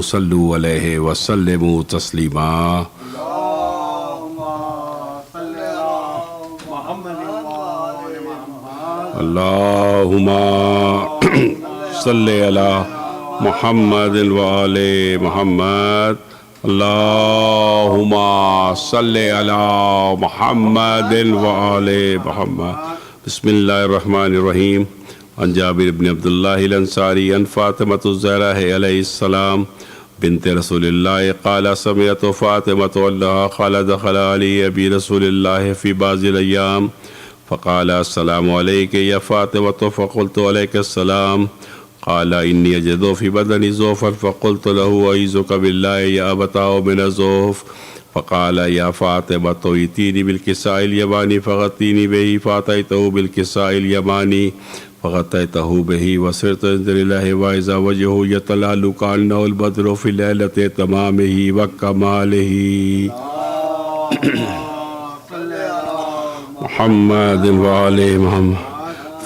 صلوا علیہ وسلموا تسلیما اللہم صلی علی محمد وآل محمد اللہم صلی علی محمد وآل محمد بسم اللہ الرحمن الرحیم عن جابر بن عبداللہ الانصاری عن فاطمة الزہرا علیہ السلام بنت رسول اللہ قال سمعت فاطمة واللہ قال دخل علی ابی رسول اللہ فی بعض الایام فقال السلام علیک یا فاطمة فقلت علیک السلام قال انی اجد فی بدنی ضعفا فقلت له اعوذک باللہ یا ابتاه من الضعف فقال یا فاطمة ائتینی بالکساء الیمانی فغطینی به فاتیته بالکساء الیمانی فغطیته به وصرت انظر الہ واذا وجهه یتلألؤ کأنه البدر فی لیلۃ تمامہ وکمالہ محمد وآل محمد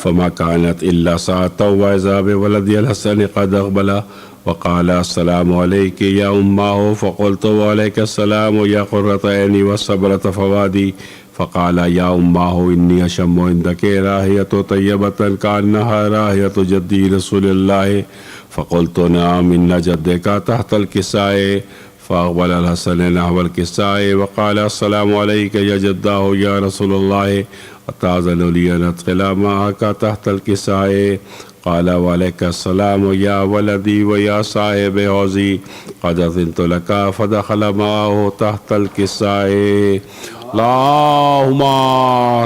فما كانت إلا ساعة وإذا بولدي الحسن قد أقبل وقال السلام عليك يا أمه فقلت وعليك السلام يا قرة عيني والصبرة فوادي فقال يا أمه إني أشم عندك راحية طيبة كأنها راحية جدي رسول الله فقلت نعم إن جدك تحت الكساء فأقبل الحسن نحو الكساء وقال السلام عليك يا جداه يا رسول الله أتأذن لي أن أدخل معك تحت الكساء قال وعليك السلام يا ولدي ويا صاحب حوزي قد أذنت لك فدخل معه تحت الكساء اللهم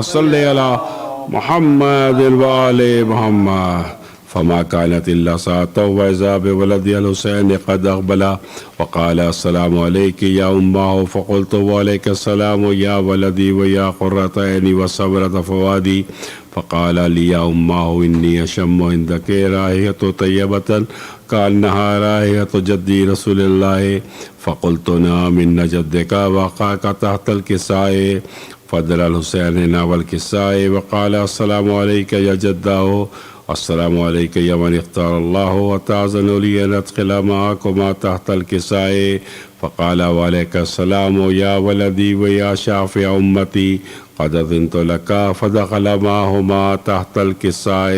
صل على محمد وآل محمد فما كانت إلا ساعة وإذا بولدي الحسين قد أقبل وقال السلام عليك يا أمه فقلت وعليك السلام يا ولدي ويا قرة عيني وصبرة فوادي فقال لي يا أمه إني أشم عندك راحية طيبة كأنها راحية جدي رسول الله فقلت نعم إن جدك وقعك تحت الكساء فدل الحسين نحو الكساء وقال السلام عليك يا جداه السلام عليك يا من اختار الله وتأذن لي أن أدخل معكما تحت الكساء فقال وعليك السلام يا ولدي ويا شافع أمتي قد أذنت لك فدخل معهما تحت الكساء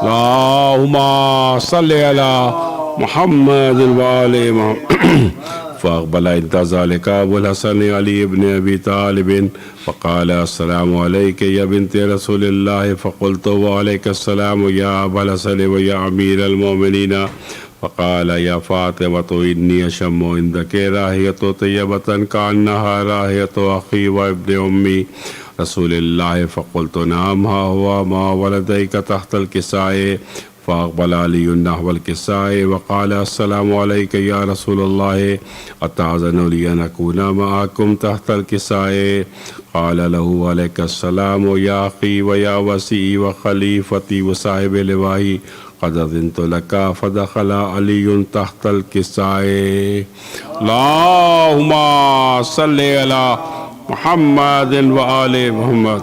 اللهم صل على محمد وآل محمد فأقبل عند ذلك أبو الحسن علي بن أبي طالب فقال السلام عليك يا بنت رسول الله فقلت وعليك السلام يا أبا الحسن ويا أمير المؤمنين فقال يا فاطمة إني أشم عندك راحية طيبة كأنها راحية أخي وابن أمي رسول الله فقلت نعم ها هو ما ولديك تحت الكساء فأقبل علي نحو الكساء وقال السلام عليك يا رسول الله أتأذن لي أن أكون معكم تحت الكساء قال له عليك السلام يا أخي ويا وسيء وخليفتي وصاحب لوائي قد أذنت لك فدخل علي تحت الكساء اللهم صل على محمد وآل محمد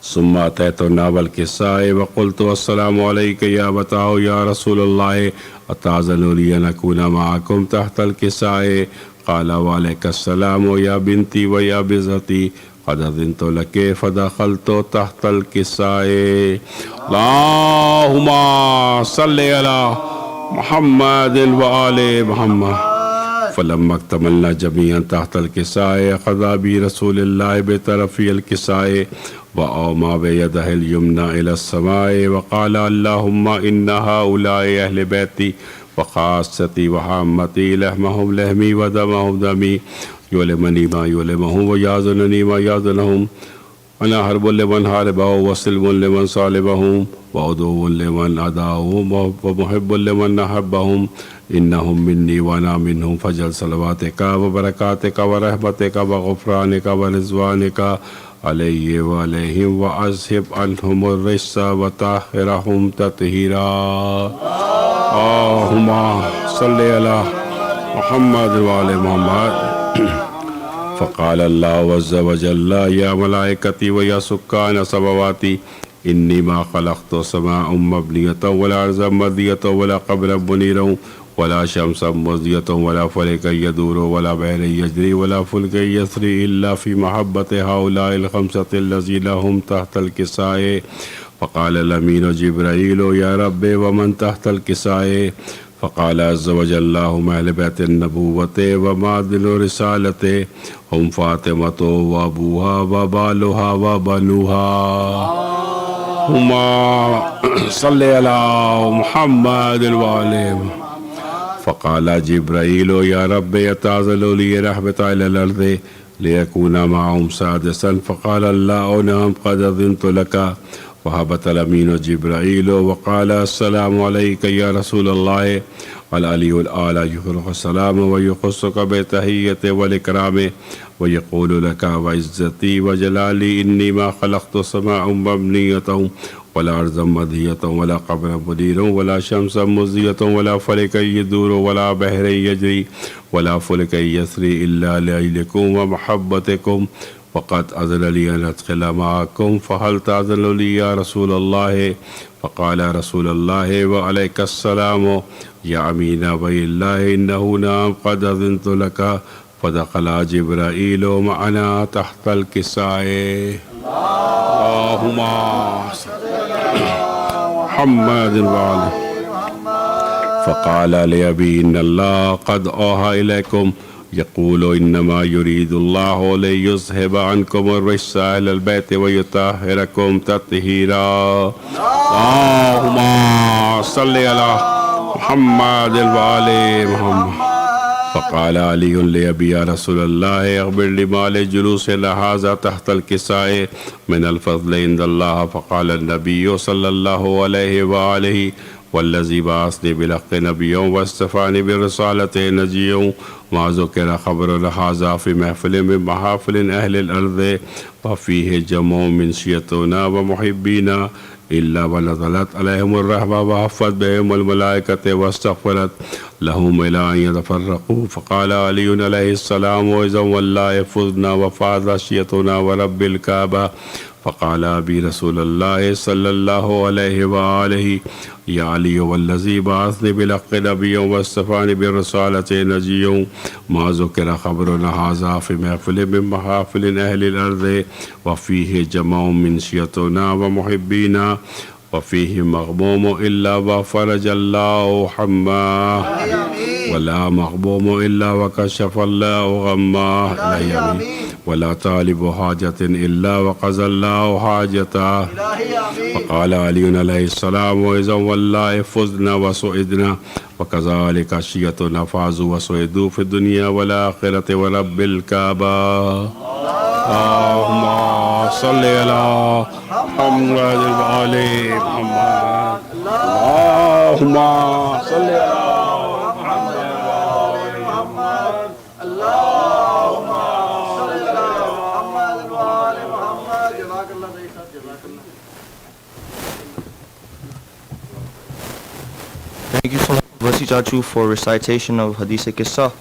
ثم أتيت نحو الكساء وقلت السلام عليك يا أبتاه يا رسول الله أتأذن لي أن أكون معكم تحت الكساء قال وعليك السلام يا بنتي ويا بزتي قد أذنت لك فدخلت تحت الكساء اللهم صل على محمد وآل محمد فلما اكتملنا جميعا تحت الكساء أخذ بي رسول الله بطرفي الكساء وأومى بيده اليمنى إلى السماء وقال اللهم إن هؤلاء أهل بيتي وخاصتي وحامتي لحمهم لحمي ودمهم دمي يؤلمني ما يؤلمهم ويحزنني ما يحزنهم أنا حرب لمن حاربهم وسلم لمن صالبهم وعدو لمن عداهم ومحب لمن أحبهم إنهم مني وأنا منهم فاجعل صلواتك وبركاتك ورحمتك وغفرانك ورضوانك عليه وعليهم وأذهب عنهم الرجس وطهرهم تطهيرا اللهم صل على محمد وعلى محمد فقال الله عز وجل يا ملائكتي ويا سكان سماواتي إني ما خلقت سماء مبنية ولا أرضا مردية ولا قبرا منيرا ولا شمسا مضية ولا فلكا يدور ولا بحر يجري ولا فلك يسري إلا في محبة هؤلاء الخمسة الذين هم تحت الكساء. فقال الأمين جبرائيل يا ربي ومن تحت الكساء؟ فقال عز وجل اللهم أهل بيت النبوة ومعدن رسالته هم فاطمة وأبوها وبالها وبنوها. اللهم صل على محمد وآله. فقال جبرائيل يا رب يتعزل لي رحمة إلى الأرض ليكون معهم سادسا. فقال الله نعم قد أذنت لك. وهبط الأمين جبرائيل وقال السلام عليك يا رسول الله. العلي الأعلى يخلق السلام ويخصك بتحية والإكرام ويقول لك وعزتي وجلالي إني ما خلقت سماء مبنية ولا أرضا مدهية ولا قبرا منيرا ولا شمسا مضية ولا فلكا يدور ولا بحر يجري ولا فلكا يسري إلا لأجلكم ومحبتكم. وقد أذن لي أن أدخل معكم فهل تأذن لي يا رسول الله؟ فقال رسول الله وعليك السلام يا أمين أبي الله إنه نعم قد أذنت لك. فدخل جبرائيل معنا تحت الكساء. اللهم محمد وآله. فقال لأبي إن الله قد أوحى إليكم يقول إنما يريد الله ليذهب عنكم الرجس أهل البيت ويطهركم تطهيرا. اللهم صل على محمد وآل محمد. فقال علي لأبي يا رسول الله أخبر لي ما للجلوس هذا تحت الكساء من الفضل عند الله. فقال النبي صلى الله عليه وآله والذي بعثني بالحق نبيا واصطفاني برسالته نجيا ما ذكر خبر هذا في محفل من محافل أهل الأرض وفيه جمع من شيعتنا ومحبينا إلا ونزلت عليهم الرحمة وحفت بهم الملائكة واستغفرت لهم إلى أن يتفرقوا. فقال علي عليه السلام وإذا والله فزنا وفاز شيعتنا ورب الكعبة. فقال أبي رسول الله صلى الله عليه وآله يا علي والذي بعثني بالحق نبيا واصطفاني بالرسالة نجيا ما ذكر خبرنا هذا في محفل من محافل أهل الأرض وفيه جمع من شيعتنا ومحبينا وفيه مغموم إلا وفرج الله حماه ولا مغموم إلا وكشف الله غماه ولا طالب حاجة إلا وقضى الله حاجته. فقال علي عليه السلام وإذا والله فزنا وسعدنا وكذلك شيعتنا فازوا وسعدوا في الدنيا والآخرة ورب الكعبة. اللهم صل على محمد وآل محمد. اللهم صل على Thank you so much, Wasi Chachu, for recitation of Hadith Qissa.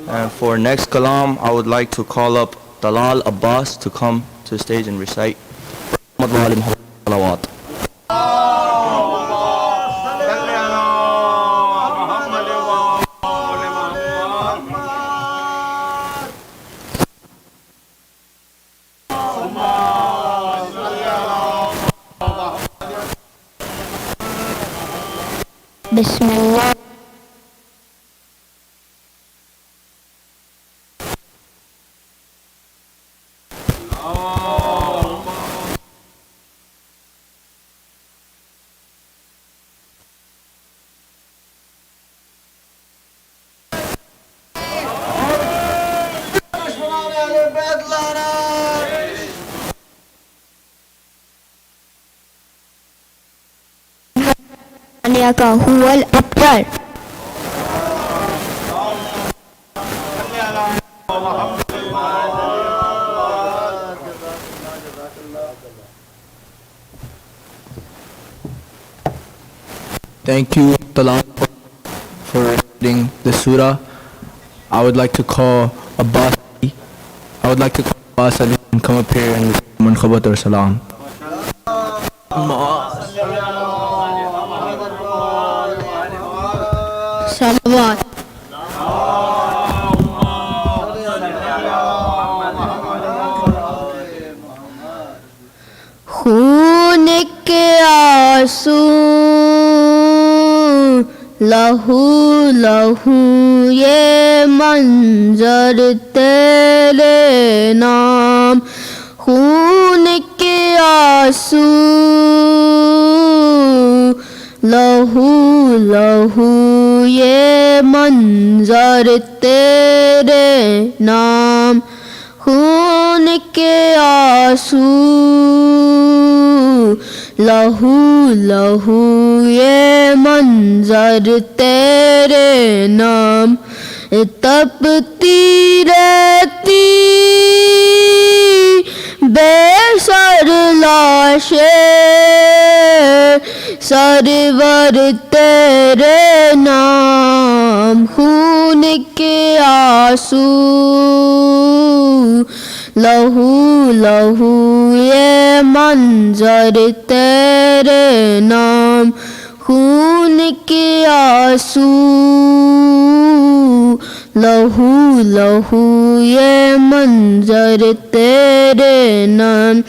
And for next kalam, I would like to call up Dalal Abbas to come to the stage and recite. Bismillah. का हुवल अब्तर. Thank you, Talal, for reading the surah. I would like to call Abbas. I would like to call Abbas Ali and come up here and Manqabat or Salam. صلوات خون کے آنسو لہو لہو یہ منظر تیرے نام خون کے آنسو لہو لہو یہ منظر تیرے نام خون کے آنسو لہو لہو یہ منظر تیرے نام تپتی رہتی بے سر لاشیں سرور تیرے نام خون کے آنسو لہو لہو یہ منظر تیرے نام خون کے آنسو لہو لہو یہ منظر تیرے نام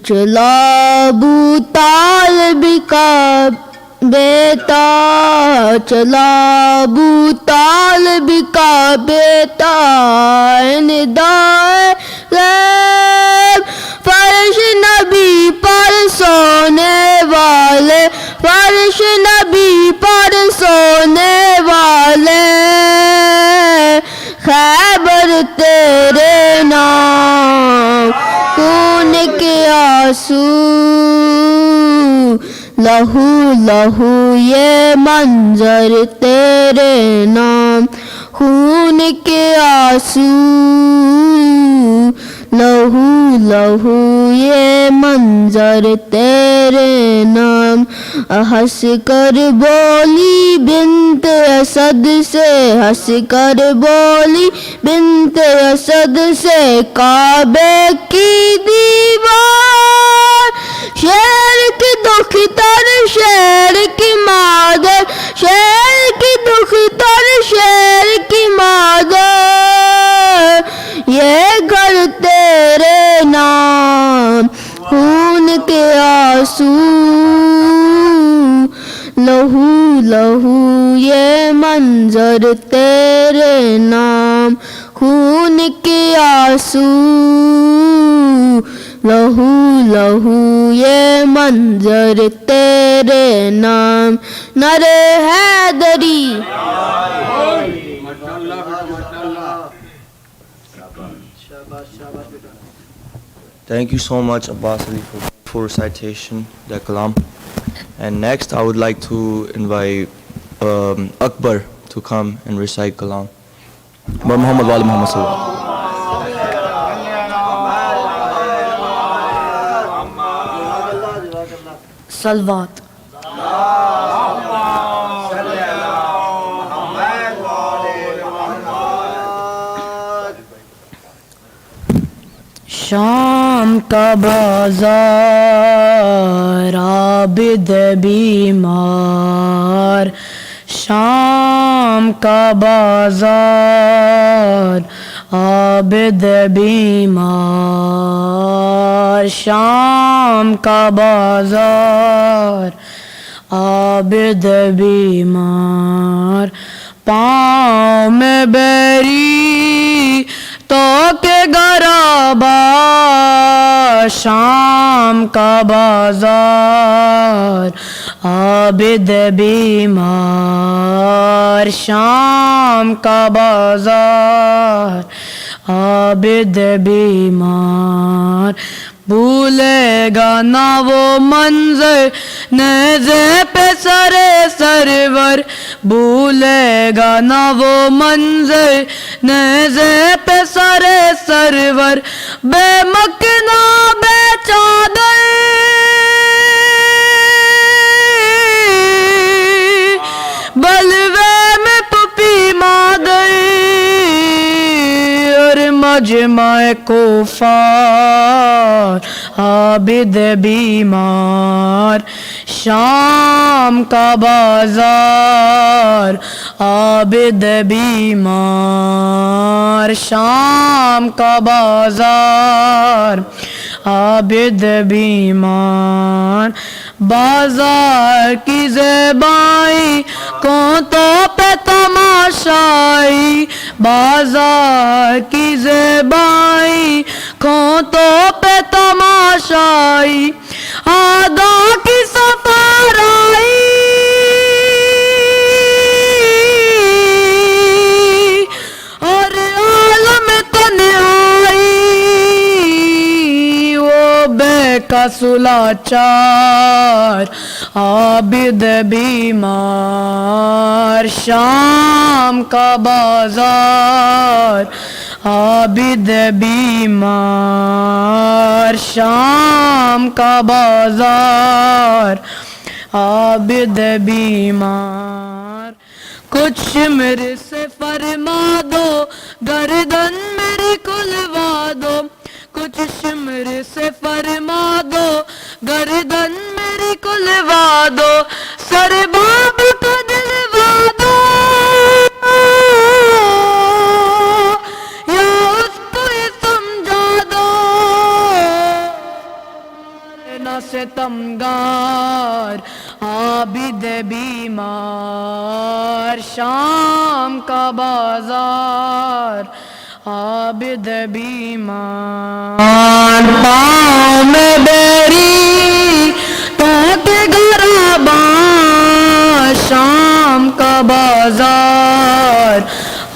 چلا ابو طالب کا بیٹا چلا ابو طالب کا بیٹا ندائے غیب فرش نبی پر سونے والے فرش نبی پر سونے والے خیبر تیرے نام خون کے آنسو لہو لہو یہ منظر تیرے نام خون کے آنسو لہو لہو یہ منظر تیرے نام ہنس کر بولی بنت اسد سے ہنس کر بولی بنت اسد سے کعبے کی دیوار شیر کی دکھ تر شیر کی مادر شیر کی دکھ تر شیر کی مادر یہ گھر تیرے نام خون کے آنسو لہو لہو یہ منظر تیرے نام خون کے آنسو لہو لہو یہ منظر تیرے نام نعرہ حیدری Thank you so much, Abbas Ali, for recitation, the kalam. And next, I would like to invite Akbar to come and recite kalam. By Muhammad wa ali Muhammad sallallahu صلوات شام کا بازار عابد بیمار شام کا بازار عابد بیمار شام کا بازار عابد بیمار پاؤں میں بیری تو کے گرابا شام کا بازار عابد بیمار شام کا بازار عابد بیمار بھولے گا نہ وہ منظر نیزے پہ سر سرور بھولے گا نہ وہ منظر نیزے پہ سر سرور بے مکنا بے چادر بلوے میں پپی مادر اور مجمع کفار عابد بیمار شام کا بازار عابد بیمار شام کا بازار عابد بیمار بازار کی زیبائی کونتوں پہ تماشائی بازار کی زیبائی کونتوں پہ تماشائی آدا کی سفارائی اور عالم تنہائی وہ بے کا سلاچار عابد بیمار شام کا بازار عابد بیمار شام کا بازار عابد بیمار کچھ میرے سے فرما دو گردن میری کھلوا دو کچھ شمر سے فرما دو گردن میری کھلوا دو سر باب کو دلوا دو یا اس کو یہ سمجھا دو نہ ستمگار عابد بیمار شام کا بازار عابد بیمار پاؤں میں بیری تاکہ گراباں شام کا بازار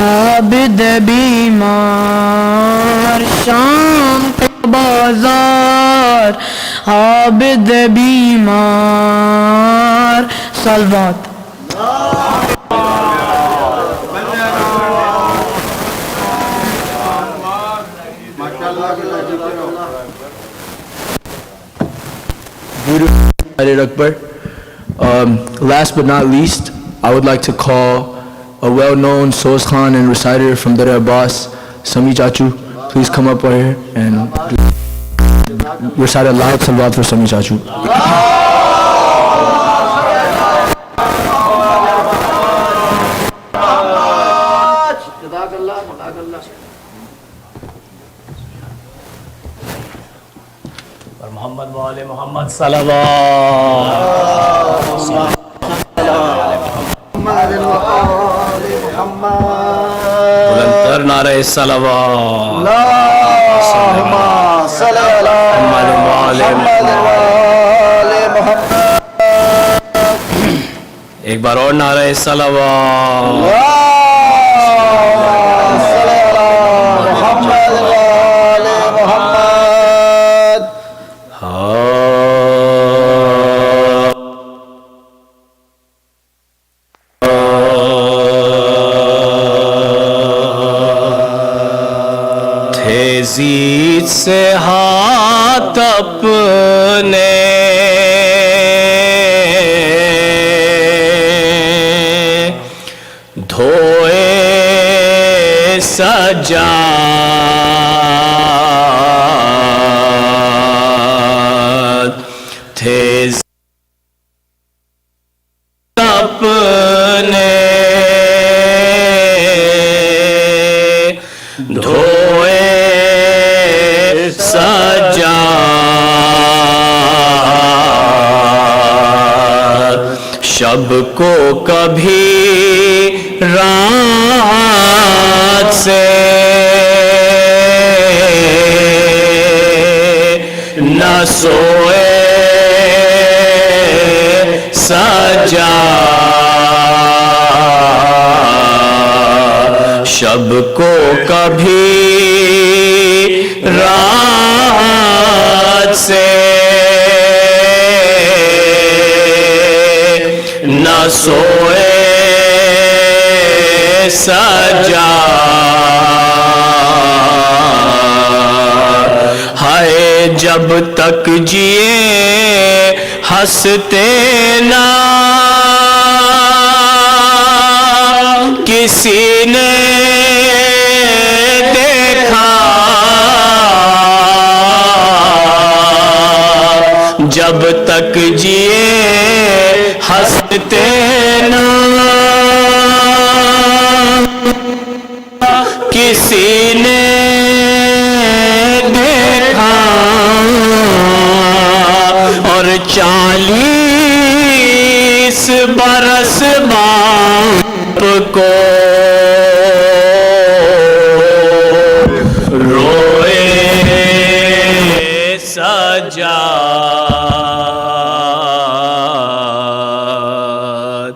عابد بیمار شام کا بازار عابد بیمار صلوات Akbar. Last but not least, I would like to call a well-known Soz Khan and reciter from DAR-E, Sami Chachu. Please come up right here and recite a loud salawat for Sami Chachu. محمد والے محمد صلوات بلندر نعرہ صلوات محمد والے محمد ایک بار اور نعرہ صلوات زید سے ہاتھ اپنے دھوئے سجاد تھے اپنے دھوئے سجاد شب کو کبھی رات سے نہ سوئے سجاد شب کو کبھی رات سے نہ سوئے سجاد ہائے جب تک جیے ہنستے نہ کسی نے دیکھا جب تک جیے ہنستے نہ کسی نے دیکھا اور 40 برس باپ کو روئے سجاد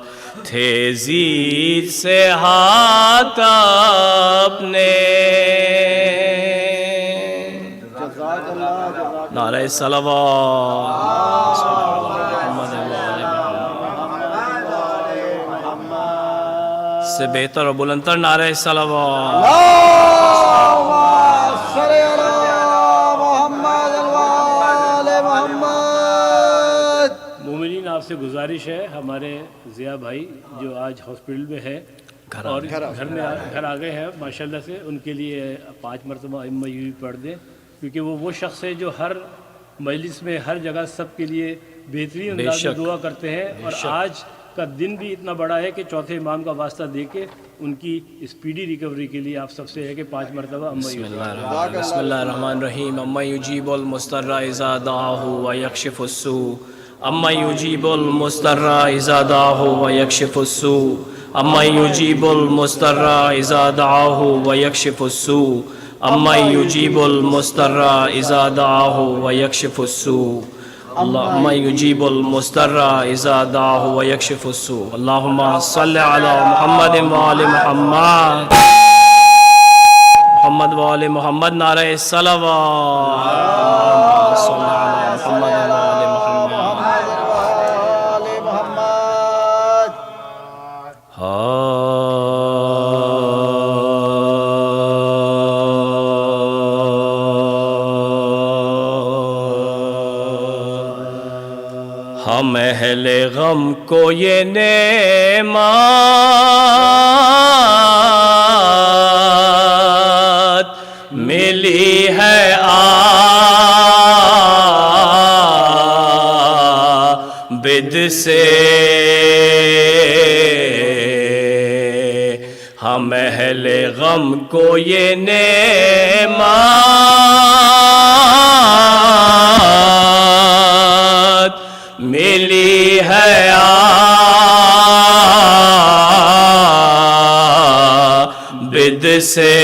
تھے زیر سے ہاتھ اپنے. نعرہ صلوات سے بہتر اور بلندتر نعرہ صلوات. مومنین آپ سے گزارش ہے، ہمارے ضیاء بھائی جو آج ہاسپٹل میں ہے اور گھر آ گئے ہیں ماشاءاللہ سے، ان کے لیے 5 مرتبہ ائمہ یوں پڑھ دیں، کیونکہ وہ شخص ہے جو ہر مجلس میں ہر جگہ سب کے لیے بہترین انداز میں دعا کرتے ہیں، اور آج کا دن بھی اتنا بڑا ہے کہ چوتھے امام کا واسطہ دے کے ان کی اسپیڈی ریکوری کے لیے آپ سب سے ہے کہ 5 مرتبہ بسم اللہ الرحمن الرحیم. اما یجیب المضطر اذا دعاہ ویکشف السوء. اما یجیب المضطر اذا دعاہ ویکشف السوء. اما یجیب المضطر اذا دعاہ ویکشف السوء. اما یجیب المضطر اذا دعاہ ویکشف السوء. اللہم یجیب المضطر اذا دعاہ ویکشف السوء. اللہم صلی علی محمد وآل محمد. محمد وآل محمد. نعرہ صلوات. صلی علی محمد وآل محمد. ہم اہل غم کو یہ نعمت ملی ہے عابد سے. ہم اہل غم کو یہ نعمت ملی ہے عابد سے.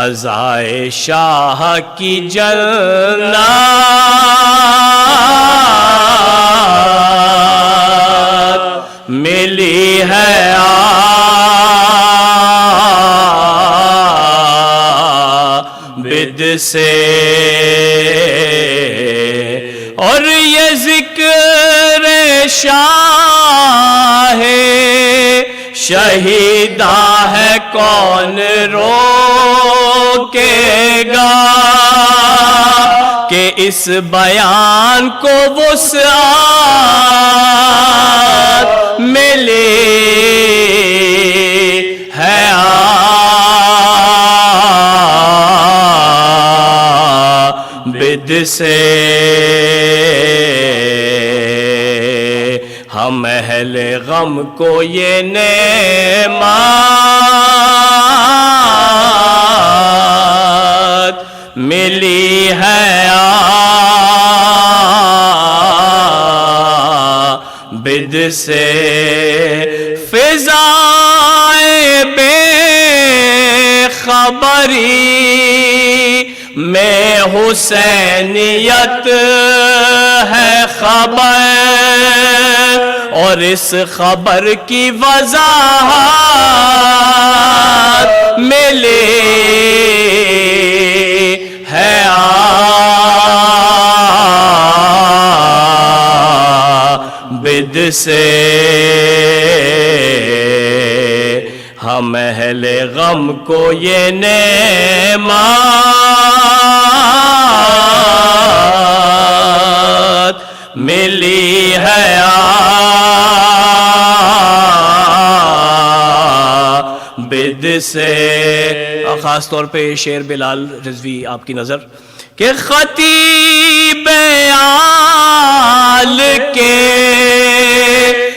عزائے شاہ کی جنت ملی ہے عابد سے. اور یہ ذکر شاہ شہیدہ ہے کون روکے گا کہ اس بیان کو وسعت ملی ہے عابد سے. ہم اہل غم کو یہ نعمت ملی ہے عابد سے. فضائے بے خبری میں حسینیت ہے خبر، اور اس خبر کی وضاحت ملی ہے عابد سے. ہم اہل غم کو یہ نعمت ملی ہے عابد سے. خاص طور پہ شعر بلال رضوی آپ کی نظر کہ خطیب آل کے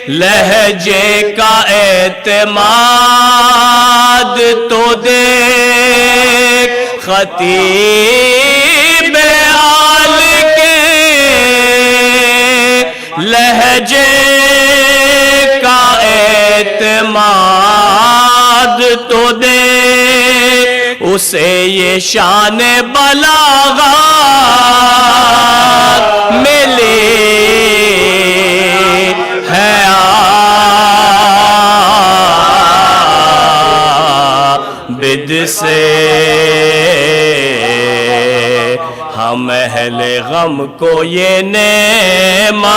لہجے کا اعتماد تو دیکھ خطیب آل کے لہجے کا اعتماد تو دیکھ اسے یہ شان بلاغت ملی ہے عابد سے ہم اہل غم کو یہ نعمت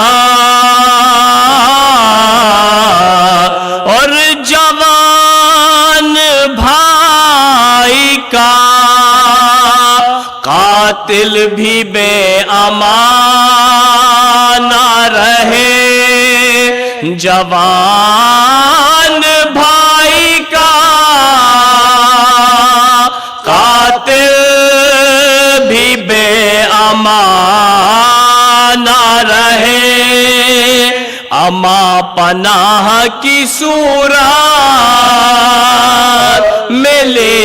اور جوان بھائی کا قاتل بھی بے امان نہ رہے جوان بھائی کا قاتل بھی بے امان نہ رہے اما پناہ کی صورت ملی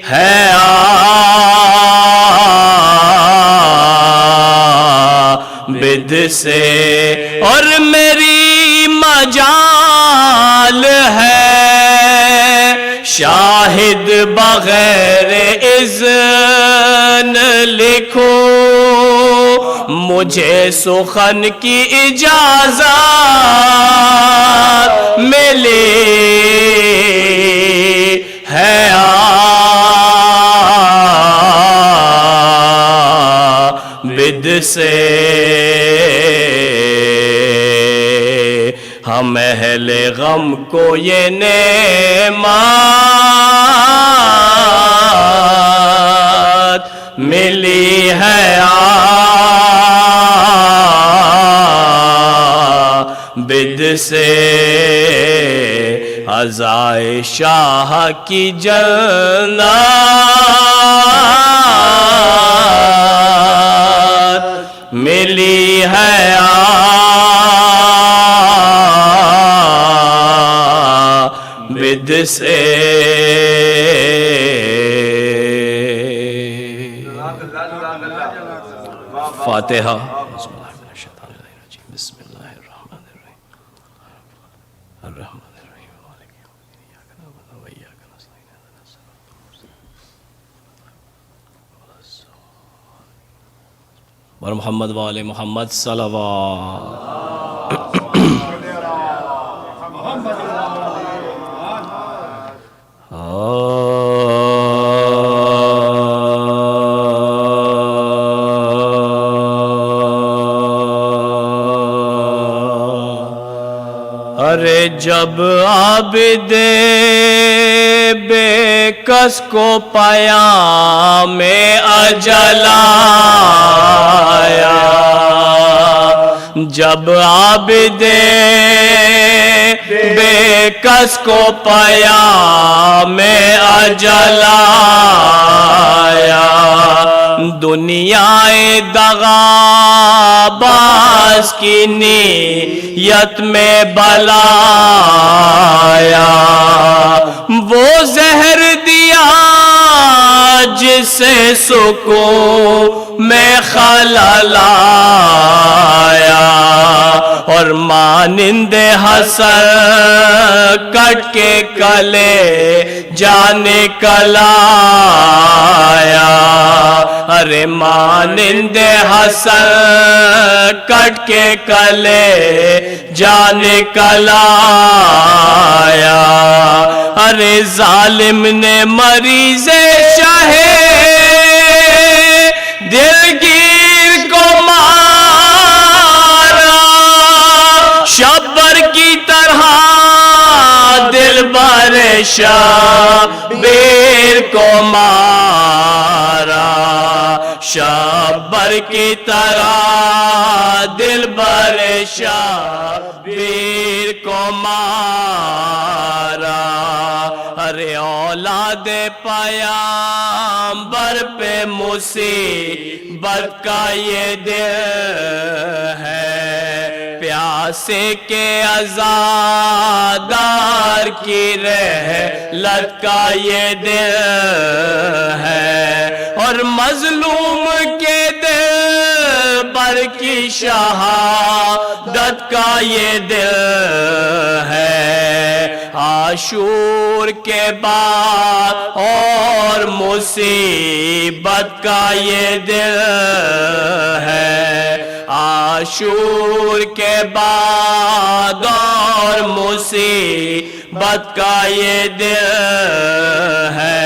ہے عابد سے اور میری مجال ہے شاہد بغیر اذن لکھو مجھے سخن کی اجازت ملی ہے عابد سے ہم اہل غم کو یہ نعمت ملی ہے عابد سے عزائے شاہ کی جنت ملی ہے عابد سے فاتحہ بسم اللہ الرحمن الرحیم الرحمن الرحیم مالک یوم الدین ایاک نعبد و ایاک نستعین اهدنا الصراط المستقیم بر محمد و آل محمد صلوات ارے جب عابد بے کس کو پیام اجل آیا جب عابد بے کس کو پیام اجل آیا دنیا دغاباز کی نیت میں بلایا وہ زہر دیا جسے سکون میں خلل آیا اور مانند حسر کٹ کے کلے جانے کلایا ارے مانند حسر کٹ کے کلے جانے کلایا ارے ظالم نے مریض شاہے دلگیر کو مارا شبر کی طرح دل بر شبیر کو مارا شبر کی طرح دل بر شبیر کو مارا ارے اولاد پیامبر پہ مصیبت کا یہ دل ہے پیاسے کے عزادار کی رحلت کا یہ دل ہے، اور مظلوم کے دل بر کی شہادت کا یہ دل ہے، عاشور کے بعد اور مصیبت کا یہ دل ہے، عاشور کے بعد اور مصیبت کا یہ دل ہے،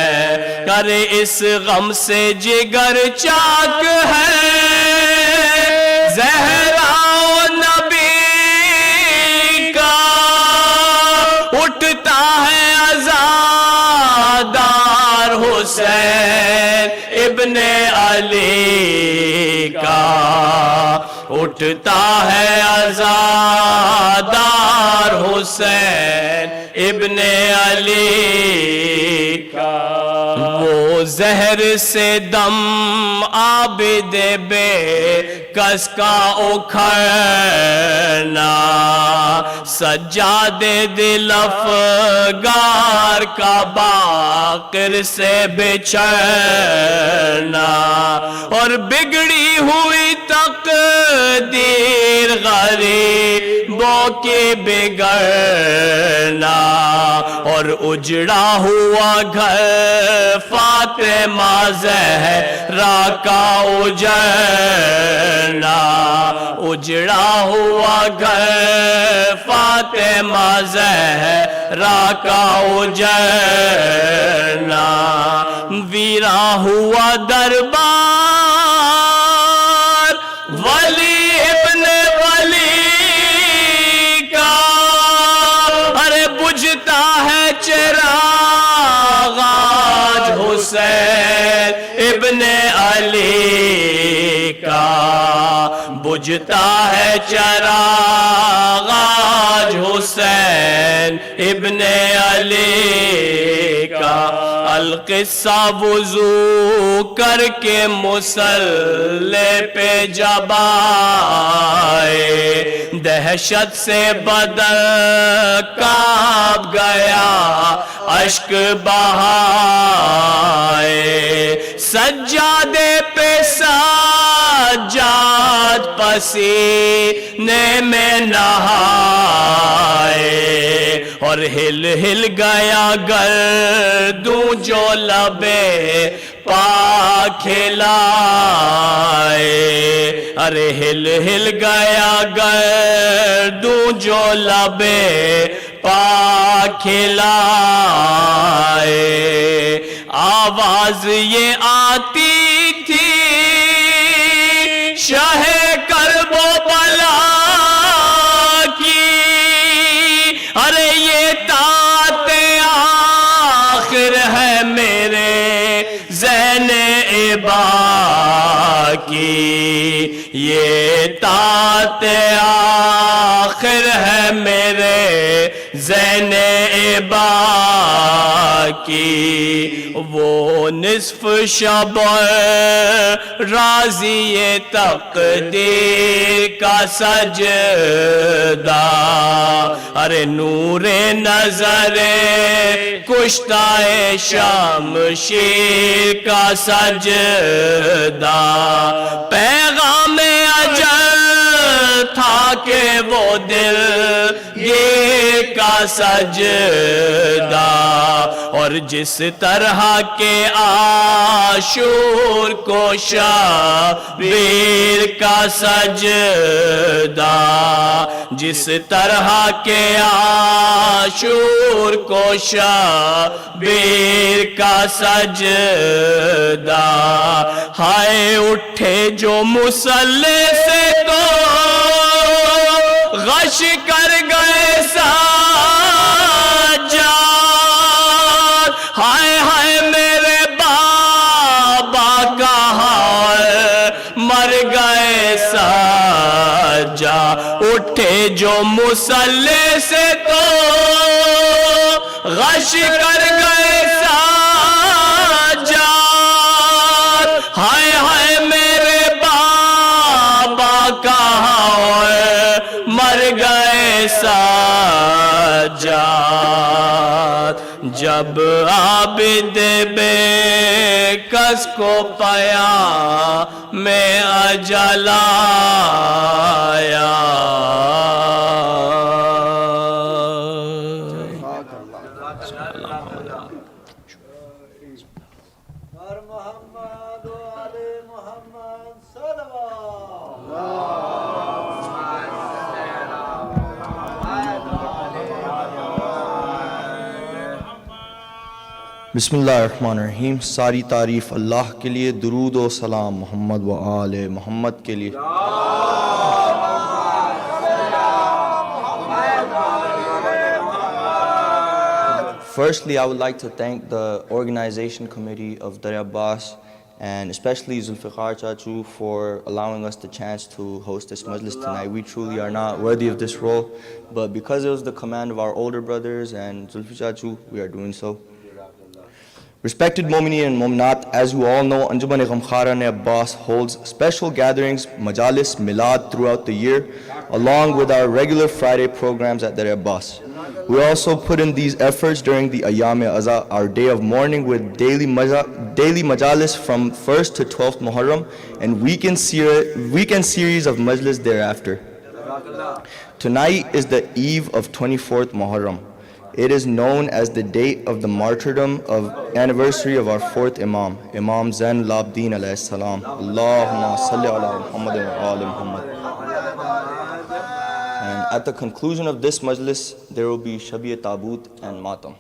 کر اس غم سے جگر چاک ہے زہرا نبی کا، اٹھتا ہے عزادار حسین ابن علی کا، اٹھتا ہے عزادار حسین ابن علی کا، وہ زہر سے دم عابد بے کس کا اکھڑنا، سجاد دل افگار کا باقر سے بچھڑنا، اور بگڑی ہوئی تقدیر غریبوں کی بگڑنا، اور اجڑا ہوا گھر فاطمہ زہرا کا اجڑنا، اجڑا ہوا گھر فاطمہ زہرا کا اجڑنا، ویراں ہوا دربار ولی ابن ولی کا، ارے بجھتا ہے چراغ آج حسین ابن علی کا، بجھتا ہے چراغ آج حسین ابن علی کا، القصہ وضو کر کے مصلی پہ جب آئے، دہشت سے بدن کانپ گیا اشک بہائے، سجادے پہ سجاد پسینے میں نہائے، اور ہل ہل گیا گردوں جو لبے پاک کھلائے، ارے ہل ہل گیا گردوں جو لبے پاک کھلائے، آواز یہ آتی تھی شاہ کرب و بلا کی، ارے یہ طاعت آخر ہے میرے زین عبا کی، یہ طاعت آخر ہے میرے زین عبا کی، وہ نصف شب راضی تقدیر کا سجدہ، ارے نور نظر کشتہ شمشیر کا سجدہ، پیغام اجل تھا کہ وہ دل یہ کا سجدہ، اور جس طرح کے عاشور کو شبیر کا سجدہ، جس طرح کے عاشور کو شبیر کا سجدہ، ہائے اٹھے جو مصلی سے تو غش کر گئے سجاد، ہائے ہائے میرے بابا کا حال مر گئے سجاد، اٹھے جو مصلی سے تو غش کر گئے سجاد، ہائے ہائے میرے بابا کا حال مر گئے حاجات جب عابد بے کس کو پایا میں اجل آیا بسم اللہ الرحمن الرحیم. ساری تعریف اللہ کے لیے، درود و سلام محمد و آل محمد کے لیے. Firstly, I would like to thank the organization committee of DAR-E and especially Zulfiqar Chachu for allowing us the chance to host this majlis tonight. We truly are not worthy of this role, but because it was the command of our older brothers and Zulfiqar Chachu, we are doing so. Respected Mu'mineen and Mu'minat, as you all know, Anjuman-e Ghamkhara-e Abbas holds special gatherings, majalis, milad throughout the year, along with our regular Friday programs at DAR-E Abbas. We also put in these efforts during the Ayyam-e-Azha, our day of mourning, with daily majalis from 1st to 12th Muharram and weekend series of majlis thereafter. Tonight is the eve of 24th Muharram. It is known as the date of the martyrdom of anniversary of our fourth Imam, Imam Zain-Ul-Abideen alayhi salam. Allahumma salli ala Muhammad wa ala Muhammad. And at the conclusion of this majlis, there will be Shab-e-Taboot and Matam.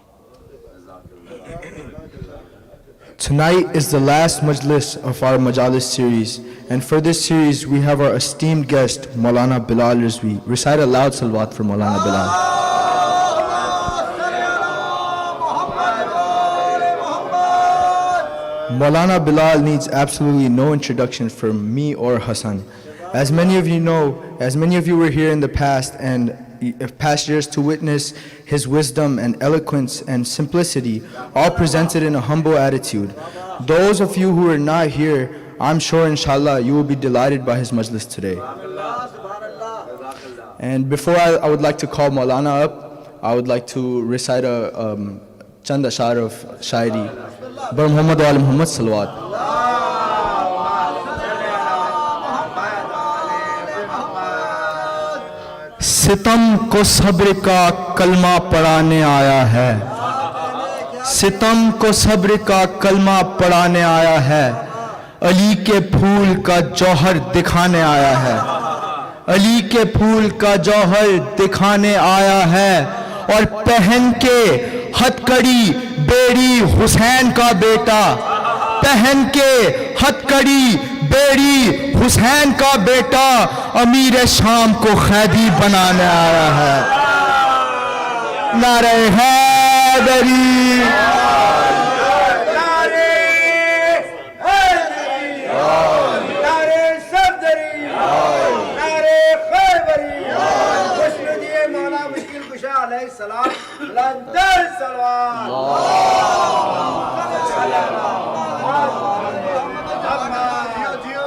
Tonight is the last majlis of our majalis series, and for this series we have our esteemed guest Moulana Bilal Rizvi. Recite a loud salawat for Moulana Bilal. Moulana Bilal needs absolutely no introduction from me or Hassan. As many of you know, as many of you were here in the past and past years to witness his wisdom and eloquence and simplicity, all presented in a humble attitude. Those of you who are not here, I'm sure inshallah you will be delighted by his majlis today. And before I would like to call Mawlana up, I would like to recite a chand ashar of shairi. Bar Muhammad wa ala Muhammad salawat. ستم کو صبر کا کلمہ پڑھانے آیا ہے، ستم کو صبر کا کلمہ پڑھانے آیا ہے، علی کے پھول کا جوہر دکھانے آیا ہے، علی کے پھول کا جوہر دکھانے آیا ہے، اور پہن کے ہتھ کڑی بیڑی حسین کا بیٹا، پہن کے ہتھ کڑی بیڑی حسین کا بیٹا امیر شام کو قیدی بنانے آیا ہے. نعرہ حیدری، نعرہ صفدری، نعرہ خیبری، خوشنودی مولا مشکل کشا علیہ السلام، لندر سلوات.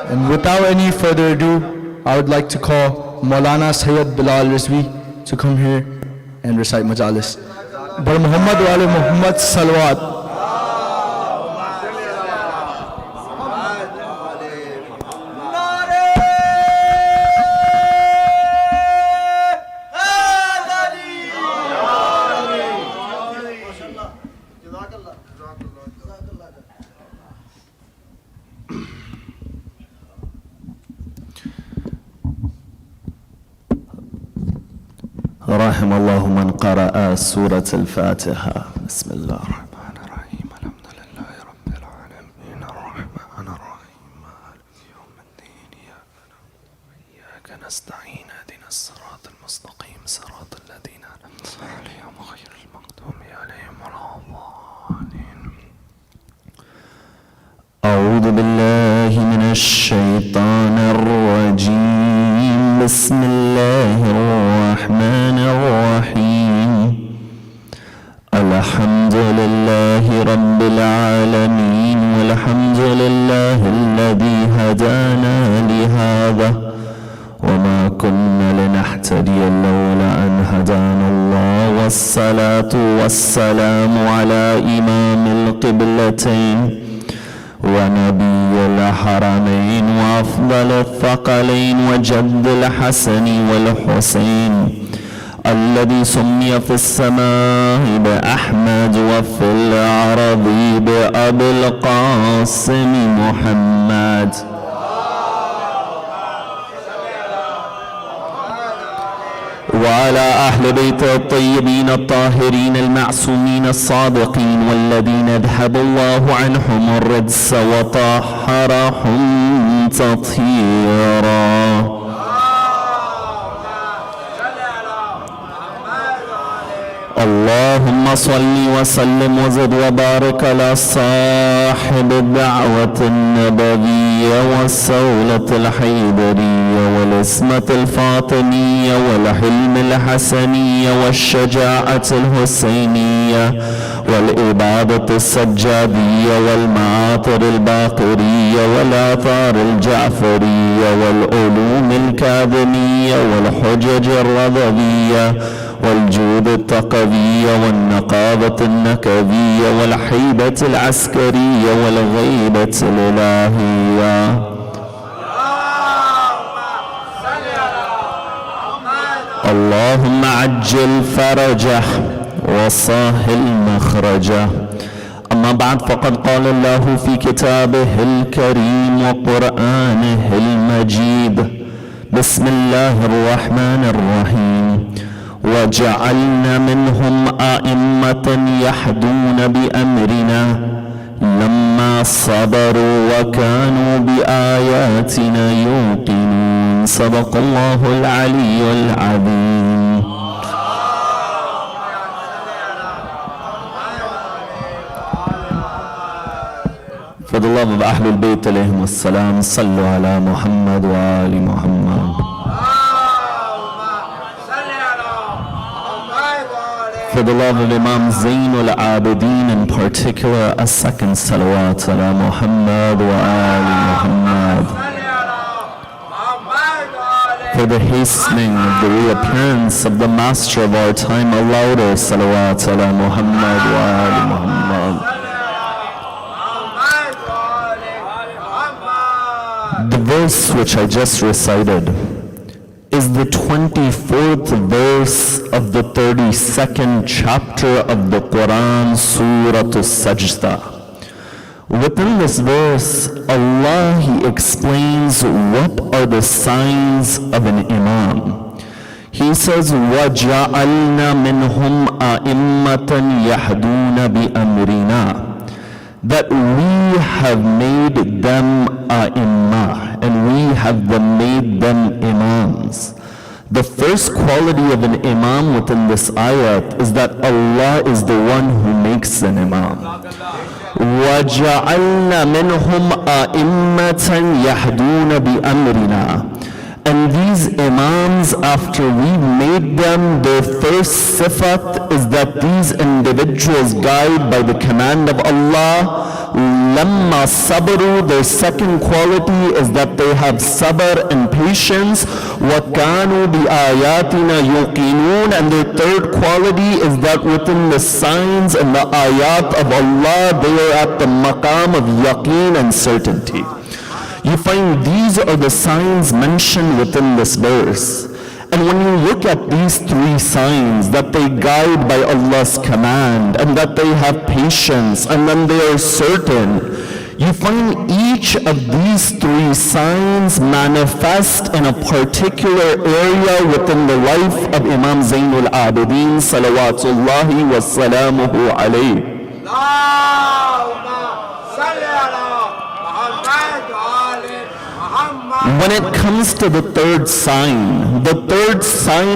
And without any further ado, I would like to call Moulana Sayyid Bilal Rizvi to come here and recite majalis. Bar Muhammad wa ala Muhammad salawat. رحم الله من قرأ سورة الفاتحة. بسم الله الرحمن الرحيم. الحمد لله رب العالمين الرحمن الرحيم مالك يوم الدين إياك نعبد وإياك نستعين اهدنا الصراط المستقيم صراط الذين أنعمت عليهم غير المغضوب عليهم ولا الضالين. أعوذ بالله من الشيطان الرجيم. بسم الله الرحمن الرحيم. الحمد لله رب العالمين والحمد لله الذي هدانا لهذا وما كنا لنهتدي لولا أن هدانا الله والصلاة والسلام على إمام القبلتين ونبي الحرمين وأفضل الثقلين وجد الحسن والحسين الذي سمي في السماء بأحمد وفي الأرض بأبي القاسم محمد وعلى أهل بيت الطيبين الطاهرين المعصومين الصادقين والذين اذهب الله عنهم الرجس وطهرهم تطهيرا. اللهم صل وسلم وزد وبارك على صاحب الدعوة النبوية والسولة الحيدرية والاسمة الفاطمية والحلم الحسنية والشجاعة الحسينية والإبادة السجادية والمعاطر الباقرية والآثار الجعفرية والعلوم الكاظمية والحجج الرضوية والجود التقوية والنقابة النكبية والحيبة العسكرية والغيبة الإلهية. اللهم عجل فرجه وسهل مخرجه. أما بعد فقد قال الله في كتابه الكريم وقرآنه المجيد: بسم الله الرحمن الرحيم. وجعلنا منهم أئمة يهدون بأمرنا لما صبروا وكانوا بآياتنا يوقنون. صدق الله العلي العظيم. For the love of Ahlul Bayt alayhim as-salam, sallu ala Muhammad wa ali Muhammad. For the love of Imam Zain-Ul-Abideen in particular, a second salawat ala Muhammad wa ali Muhammad. For the hastening of the reappearance of the master of our time, a louder salawat ala Muhammad wa ali Muhammad. The verse which I just recited is the 24th verse of the 32nd chapter of the Quran, Surah Al-Sajda. Within this verse, Allah, He explains what are the signs of an imam. He says, وَجَعَلْنَا مِنْهُمْ أَئِمَّةً يَهْدُونَ بِأَمْرِنَا, that we have made them a'imma, and we have made them imams. The first quality of an imam within this ayat is that Allah is the one who makes an imam. وَجَعَلْنَا مِنْهُمْ أَئِمَّةً يَهْدُونَ بِأَمْرِنَا. And these imams, after we made them, their first sifat is that these individuals guide by the command of Allah. Lamma sabru, their second quality is that they have sabr and patience. وَكَانُوا بِآيَاتِنَا يُوقِنُونَ. And their third quality is that within the signs and the ayat of Allah, they are at the maqam of yaqeen and certainty. You find these are the signs mentioned within this verse. And when you look at these three signs, that they guide by Allah's command, and that they have patience, and then they are certain, you find each of these three signs manifest in a particular area within the life of Imam Zain-Ul-Abideen, salawatullahi wa salamuhu alayhi. When it comes to the third sign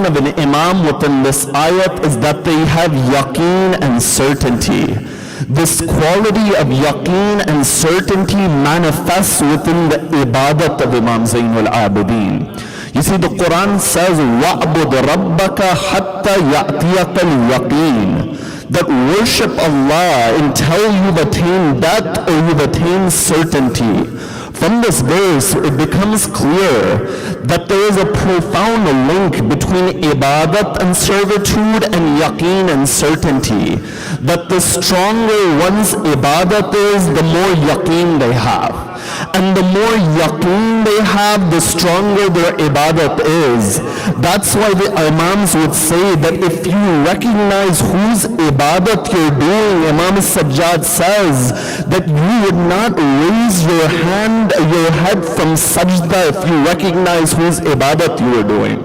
of an imam within this ayat is that they have yaqeen and certainty. This quality of yaqeen and certainty manifests within the ibadat of Imam Zain-Ul-Abideen. You see, the Quran says, وَعْبُدْ رَبَّكَ حَتَّى يَأْتِيَكَ الْيَقِينَ, that worship Allah until you've attained that or you've attained certainty. From this verse, it becomes clear that there is a profound link between ibadat and servitude and yaqeen and certainty. That the stronger one's ibadat is, the more yaqeen they have. And the more yaqeen they have, the stronger their ibadat is. That's why the imams would say that if you recognize whose ibadat you're doing, Imam Sajjad says that you would not raise your head from sajda if you recognize whose ibadat you are doing.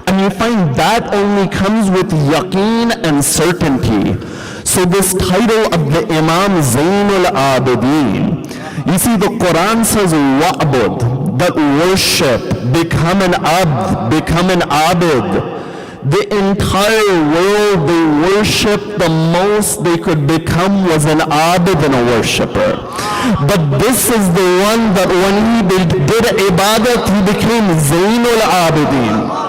And you find that only comes with yaqeen and certainty. So this title of the Imam Zain-Ul-Abideen, you see the Quran says wa'bud, that worship, become an abd, become an abid. The entire world, they worshiped, the most they could become was an abid and a worshipper. But this is the one that when he did ibadat, he became Zainul Abideen.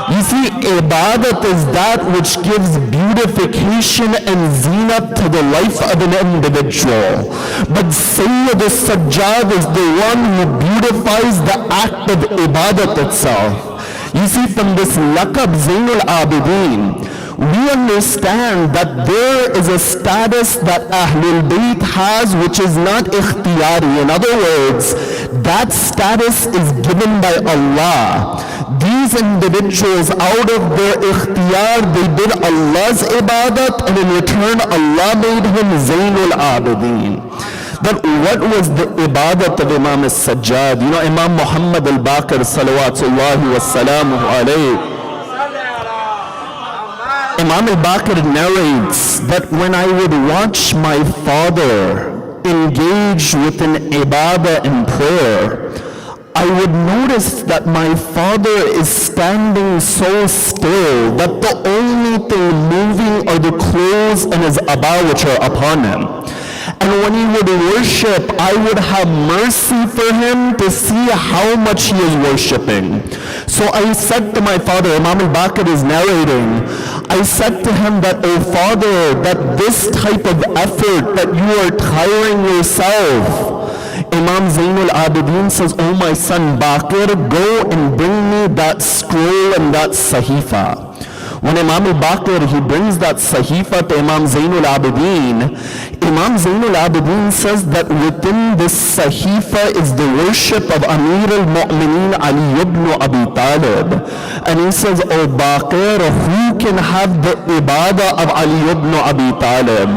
You see, ibadat is that which gives beautification and zinat to the life of an individual. But Sayyid al-Sajjad is the one who beautifies the act of ibadat itself. You see, from this laqab Zainul Abideen, we understand that there is a status that Ahlul Bayt has which is not ikhtiyari. In other words, that status is given by Allah. These individuals, out of their ikhtiyar, they did Allah's ibadat, and in return Allah made him Zainul Abideen. But what was the ibadat of Imam al-Sajjad? You know, Imam Muhammad al-Baqir salawatullahi wa salamuhu alayhi, Imam al-Baqir narrates that when I would watch my father engage with an ibadah in prayer, I would notice that my father is standing so still that the only thing moving are the clothes and his abba which are upon him. And when he would worship, I would have mercy for him to see how much he is worshiping. So I said to my father, Imam al-Baqir is narrating, I said to him that, oh father, that this type of effort, that you are tiring yourself. Imam Zain-Ul-Abideen says, oh my son Baqir, go and bring me that scroll and that sahifa. When Imam al-Baqir, he brings that sahifa to Imam Zain-Ul-Abideen, Imam Zain-Ul-Abideen says that within this sahifa is the worship of Amir al-Mu'mineen Ali ibn Abi Talib. And he says, oh Baqir, who can have the ibadah of Ali ibn Abi Talib?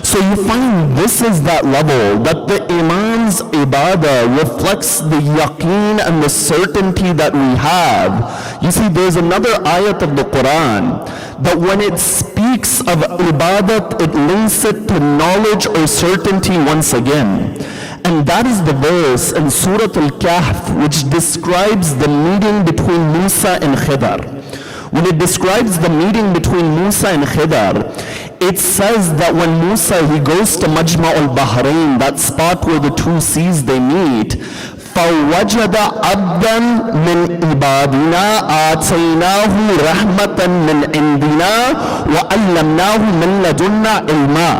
So you find this is that level, that the Imam's ibadah reflects the yaqeen and the certainty that we have. You see, there's another ayat of the Quran that when it speaks of ibadat, it links it to knowledge or certainty once again. And that is the verse in Surah Al-Kahf which describes the meeting between Musa and Khidr. When it describes the meeting between Musa and Khidr, it says that when Musa, he goes to Majma' al-Bahrain, that spot where the two seas they meet, فَوَجَدَ عَبْدًا مِنْ عِبَادِنَا آتَيْنَاهُ رَحْمَةً مِنْ عِنْدِنَا وَعَلَّمْنَاهُ مِنْ لَدُنَّا عِلْمًا.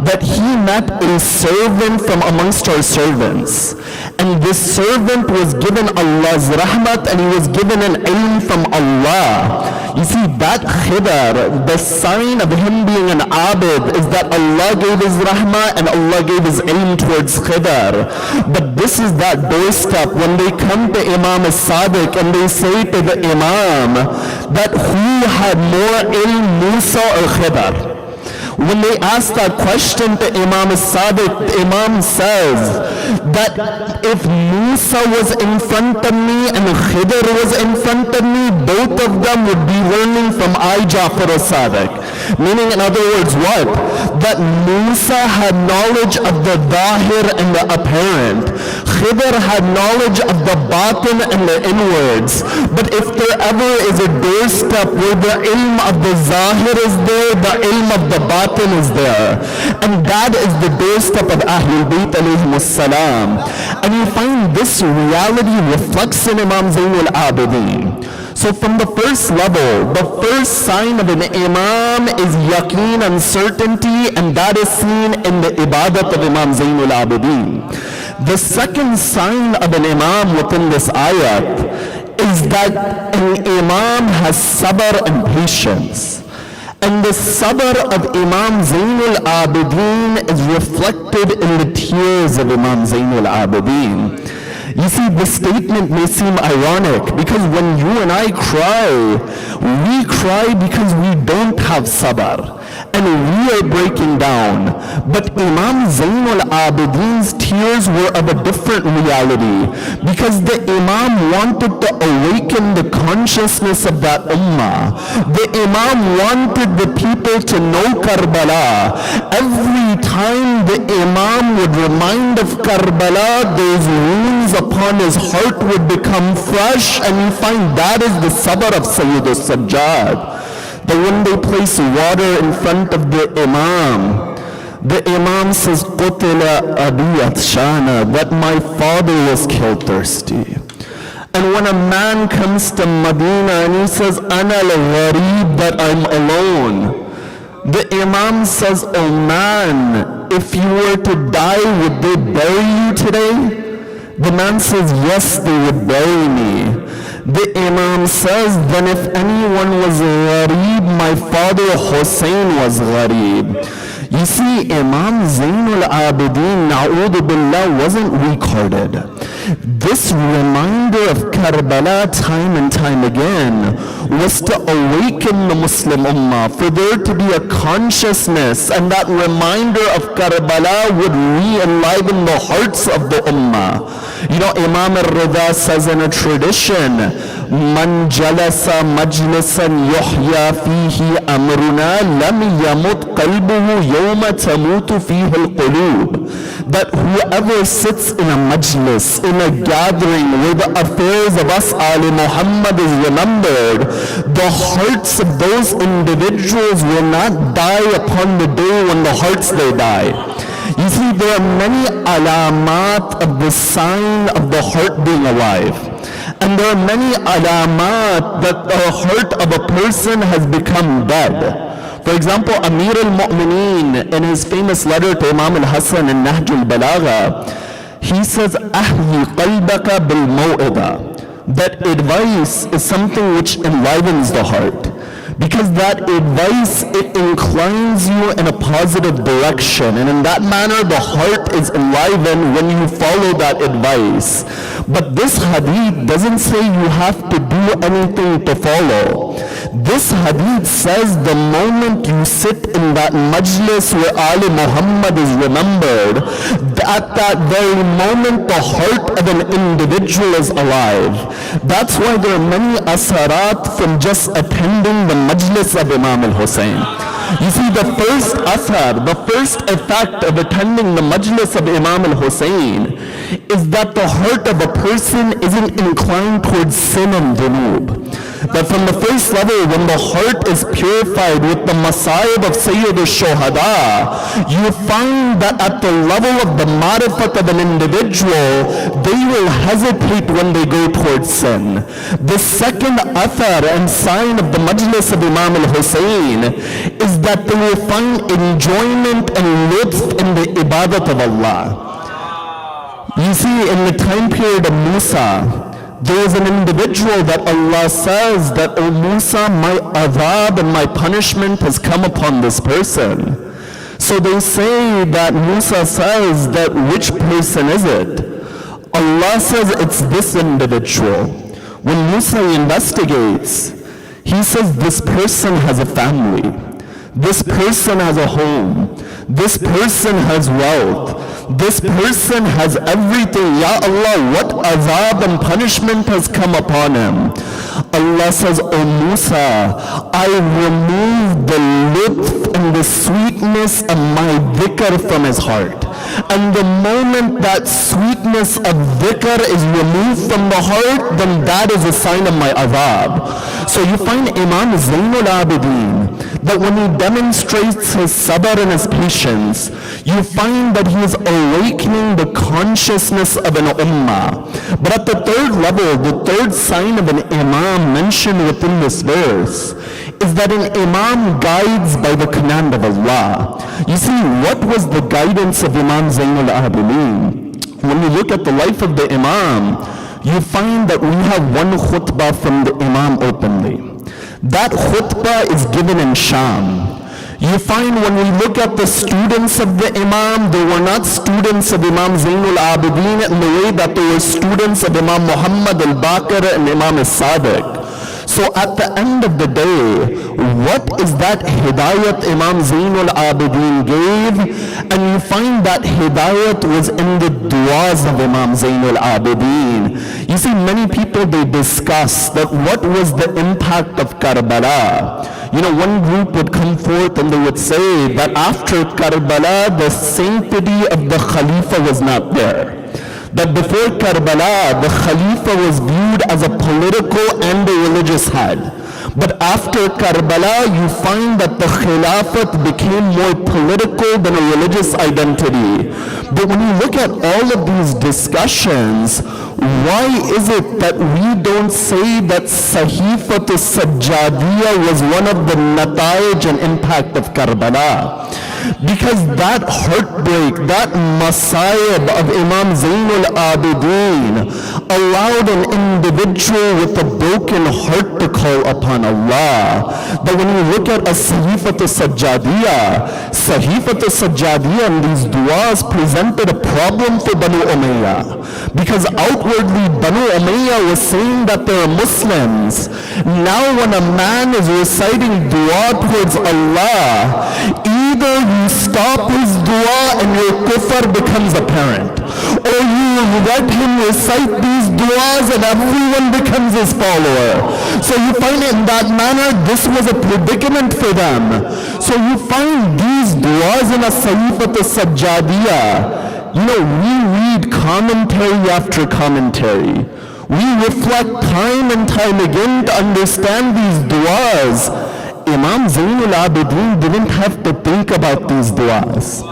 That he met a servant from amongst our servants. And this servant was given Allah's rahmat, and he was given an ilm from Allah. You see, that Khidr, the sign of him being an abid is that Allah gave his rahmah and Allah gave his ilm towards Khidr. But this is that doorstep when they come to Imam as-Sadiq and they say to the Imam that who had more ilm, Musa or Khidr? When they ask that question to Imam as-Sadiq, the Imam says that if Musa was in front of me and Khidr was in front of me, both of them would be learning from Ja'far as-Sadiq. Meaning, in other words, what? That Musa had knowledge of the zahir and the apparent. Khidr had knowledge of the batin and the inwards. But if there ever is a doorstep where the ilm of the zahir is there, the ilm of the batin is there. And that is the doorstep of Ahlul Bayt alayhimus salam. And you find this reality reflects in Imam Zain-Ul-Abideen. So from the first level, the first sign of an imam is yaqeen and certainty, and that is seen in the ibadat of Imam Zain-Ul-Abideen. The second sign of an imam within this ayat is that an imam has sabr and patience. And the sabr of Imam Zain-Ul-Abideen is reflected in the tears of Imam Zain-Ul-Abideen. You see, this statement may seem ironic because when you and I cry, we cry because we don't have sabr and we are breaking down. But Imam Zain-Ul-Abideen's tears were of a different reality because the Imam wanted to awaken the consciousness of that ummah. The Imam wanted the people to know Karbala. Every time the Imam would remind of Karbala, those wounds upon his heart would become fresh, and you find that is the sabr of Sayyid al-Sajjad. That when they place water in front of the Imam says, "Qutila Abi Atshana," that my father was killed thirsty. And when a man comes to Medina and he says, "Ana al-gharib," that I'm alone, the Imam says, "Oh man, if you were to die, would they bury you today?" The man says, "Yes, they would bury me." The Imam says, "Then if anyone was gharib, my father Hussein was gharib." You see, Imam Zain-Ul-Abideen, na'udhu billah, wasn't weak-hearted. This reminder of Karbala time and time again was to awaken the Muslim Ummah, for there to be a consciousness, and that reminder of Karbala would re-enliven the hearts of the Ummah. You know, Imam al-Rida says in a tradition, "Man jalasa majlisan yuhya fihi amruna lam yamut qalbuhu yawma tamutu fihi al-qulub." That whoever sits in a majlis, in a gathering where the affairs of us Ali Muhammad is remembered, the hearts of those individuals will not die upon the day when the hearts they die. You see, there are many alamat of the sign of the heart being alive. And there are many alamat that the heart of a person has become dead. For example, Amir al-Mu'mineen, in his famous letter to Imam al-Hassan in Nahj al-Balagha, he says, "Ahyi qalbaka bil-maw'ida." That advice is something which enlivens the heart. Because that advice, it inclines you in a positive direction. And in that manner, the heart is enlivened when you follow that advice. But this hadith doesn't say you have to do anything to follow. This hadith says the moment you sit in that majlis where Ali Muhammad is remembered, at that very moment, the heart of an individual is alive. That's why there are many asarat from just attending the majlis of Imam al-Hussein. You see, the first asar, the first effect of attending the majlis of Imam al-Hussein is that the heart of a person isn't inclined towards sin and dunub. That from the first level, when the heart is purified with the masayib of Sayyid al-Shuhada, you find that at the level of the marifat of an individual, they will hesitate when they go towards sin. The second athar and sign of the majlis of Imam al-Hussein is that they will find enjoyment and lutf in the ibadat of Allah. You see, in the time period of Musa, there is an individual that Allah says that, "O Musa, my adhab and my punishment has come upon this person." So they say that Musa says that, which person is it? Allah says it's this individual. When Musa investigates, he says this person has a family. This person has a home. This person has wealth. This person has everything. Ya Allah, what azab and punishment has come upon him? Allah says, "O Musa, I removed the lutf and the sweetness of my dhikr from his heart." And the moment that sweetness of dhikr is removed from the heart, then that is a sign of my azab. So you find Imam Zain-Ul-Abideen, that when he demonstrates his sabr and his patience, you find that he is awakening the consciousness of an ummah. But at the third level, the third sign of an imam mentioned within this verse is that an imam guides by the command of Allah. You see, what was the guidance of Imam Zain-Ul-Abideen? when we look at the life of the Imam, you find that we have one khutbah from the Imam openly. That khutbah is given in Sham. You find when we look at the students of the Imam, they were not students of Imam Zain-Ul-Abideen in the way that they were students of Imam Muhammad al-Baqir and Imam al-Sadiq. So at the end of the day, what is that hidayat Imam Zain-Ul-Abideen gave? And you find that hidayat was in the du'as of Imam Zain-Ul-Abideen. You see, many people, they discuss that what was the impact of Karbala. You know, one group would come forth and they would say that after Karbala, the sanctity of the Khalifa was not there. That before Karbala, the Khalifa was viewed as a political and a religious head. But after Karbala, you find that the Khilafat became more political than a religious identity. But when you look at all of these discussions, why is it that we don't say that Sahifa Al-Sajjadiyya was one of the nata'ij and impact of Karbala? Because that heartbreak, that masayib of Imam Zain-Ul-Abideen allowed an individual with a broken heart to call upon Allah. But when you look at a Sahifa Al-Sajjadiyya, Sahifa Al-Sajjadiyya and these du'as presented a problem for Banu Umayyah. Because outwardly Banu Umayyah was saying that they are Muslims. Now when a man is reciting du'a towards Allah, either you stop his dua and your kufr becomes apparent, or you let him recite these duas and everyone becomes his follower. So you find in that manner this was a predicament for them. So you find these duas in a Sahifa Al-Sajjadiyya. You know, we read commentary after commentary. We reflect time and time again to understand these duas. Imam Zain-Ul-Abideen didn't have to think about these du'as.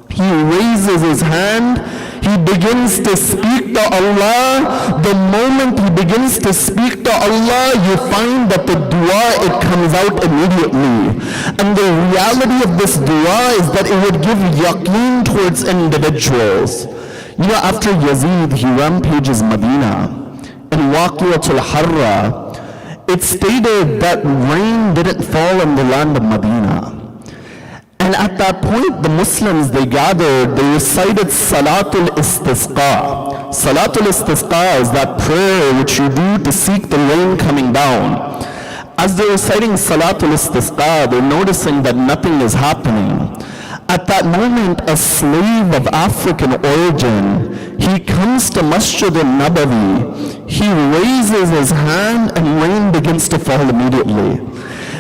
He raises his hand, he begins to speak to Allah. The moment he begins to speak to Allah, you find that the dua, it comes out immediately. And the reality of this dua is that it would give yaqeen towards individuals. You know, after Yazid, he rampages Medina. In Waqi'atul Harra, it stated that rain didn't fall in the land of Medina. And at that point, the Muslims, they gathered, they recited Salatul Istisqa. Salatul Istisqa is that prayer which you do to seek the rain coming down. As they're reciting Salatul Istisqa, they're noticing that nothing is happening. At that moment, a slave of African origin, he comes to Masjid al-Nabawi, he raises his hand and rain begins to fall immediately.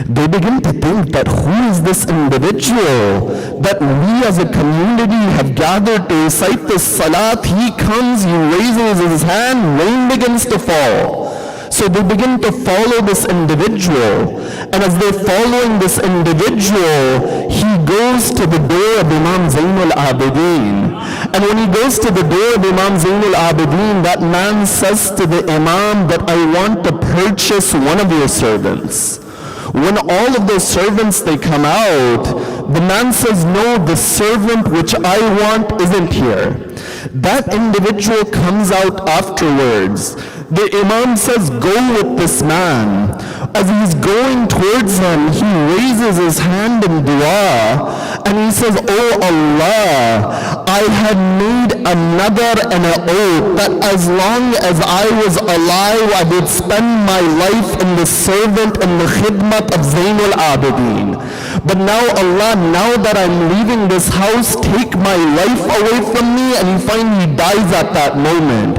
They begin to think that who is this individual that we as a community have gathered to recite this salat? He comes, he raises his hand, rain begins to fall. So they begin to follow this individual. And as they're following this individual, he goes to the door of Imam Zain-Ul-Abideen. And when he goes to the door of Imam Zain-Ul-Abideen, that man says to the Imam that I want to purchase one of your servants. When all of those servants, they come out, the man says, no, the servant which I want isn't here. That individual comes out afterwards. The Imam says, go with this man. As he's going towards him, he raises his hand in dua, and he says, oh Allah, I had made another and an oath that as long as I was alive, I would spend my life in the servant and the khidmat of Zain-Ul-Abideen. But now Allah, now that I'm leaving this house, take my life away from me. And you find he dies at that moment.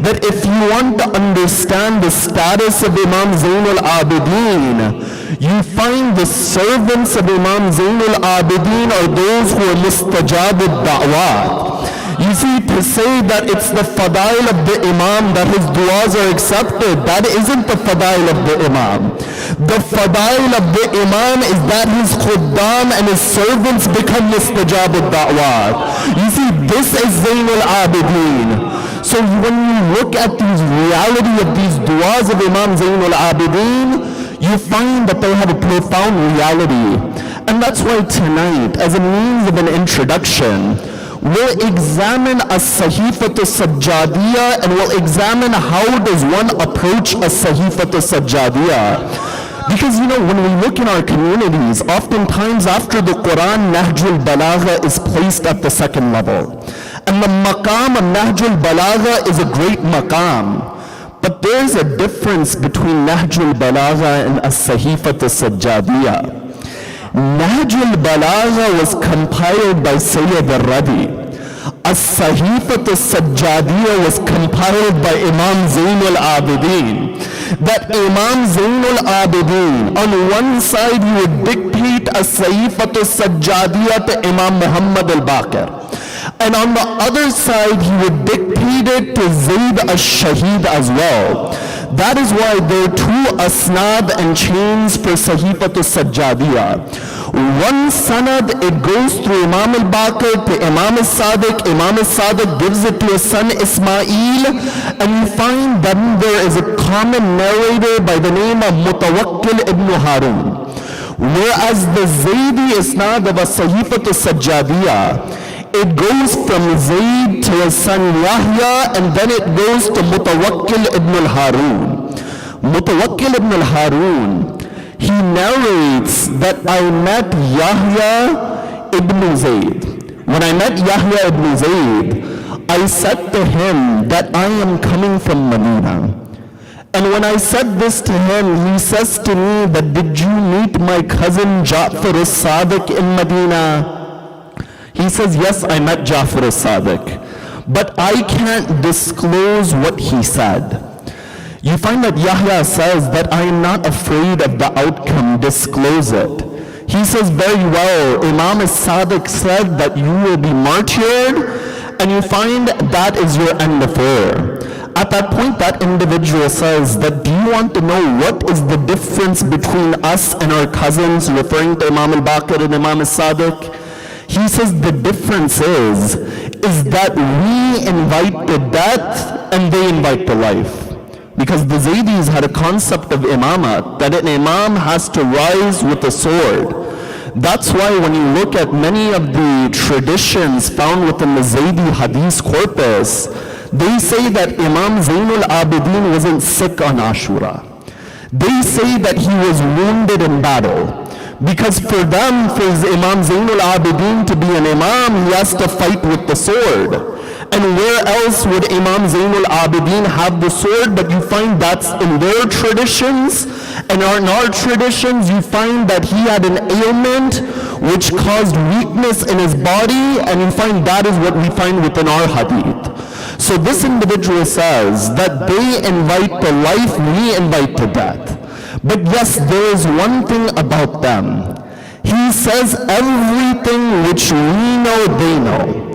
That if you want to understand the status of Imam Zain-Ul-Abideen, you find the servants of Imam Zain-Ul-Abideen are those who are mustajab al-da'wat. You see, to say that it's the fadail of the Imam, that his du'as are accepted, that isn't the fadail of the Imam. The fadail of the Imam is that his khuddam and his servants become mustajab al-da'wat. You see, this is Zain-Ul-Abideen. So when you look at these reality of these du'as of Imam Zain-Ul-Abideen, you find that they have a profound reality. And that's why tonight, as a means of an introduction, we'll examine a Sahifa Al-Sajjadiyya, and we'll examine how does one approach a Sahifa Al-Sajjadiyya. Because when we look in our communities, oftentimes after the Quran, Nahjul Balagha is placed at the second level. And the maqam of Nahjul Balagha is a great maqam. But there's a difference between Nahjul Balagha and As-Sahifa Al-Sajjadiyya. Nahjul Balagha was compiled by Sayyid al-Rabi. As-Sahifa Al-Sajjadiyya was compiled by Imam Zain-Ul-Abideen. That Imam Zain-Ul-Abideen, on one side he would dictate As-Sahifa Al-Sajjadiyya to Imam Muhammad al-Baqir, and on the other side he would dictate it to Zayd al-Shaheed as well. That is why there are two asnad and chains for Sahifa Al-Sajjadiyya. One sanad, it goes through Imam al-Baqir to Imam al-Sadiq. Imam al-Sadiq gives it to his son Ismail, and you find that there is a common narrator by the name of Mutawakkil ibn Harun. Whereas the Zaydi isnad of Sahifa Al-Sajjadiyya, it goes from Zayd to his son Yahya, and then it goes to Mutawakkil ibn Harun. Mutawakkil ibn Harun, he narrates that I met Yahya ibn Zayd. When I met Yahya ibn Zayd, I said to him that I am coming from Medina. And when I said this to him, he says to me that, did you meet my cousin Ja'far al-Sadiq in Medina? He says, yes, I met Ja'far al-Sadiq, but I can't disclose what he said. You find that Yahya says that I am not afraid of the outcome, disclose it. He says, very well, Imam al-Sadiq said that you will be martyred, and you find that is your end affair. At that point, that individual says that, do you want to know what is the difference between us and our cousins, referring to Imam al-Baqir and Imam al-Sadiq? He says the difference is that we invite to death and they invite to life. Because the Zaydis had a concept of imamat, that an imam has to rise with a sword. That's why when you look at many of the traditions found within the Zaydi Hadith corpus, they say that Imam Zain-Ul-Abideen wasn't sick on Ashura. They say that he was wounded in battle. Because for them, for Imam Zain-Ul-Abideen to be an imam, he has to fight with the sword. And where else would Imam Zain-Ul-Abideen have the sword? But you find that's in their traditions. And in our traditions, you find that he had an ailment which caused weakness in his body. And you find that is what we find within our hadith. So this individual says that they invite to life, we invite to death. But yes, there is one thing about them. He says everything which we know, they know.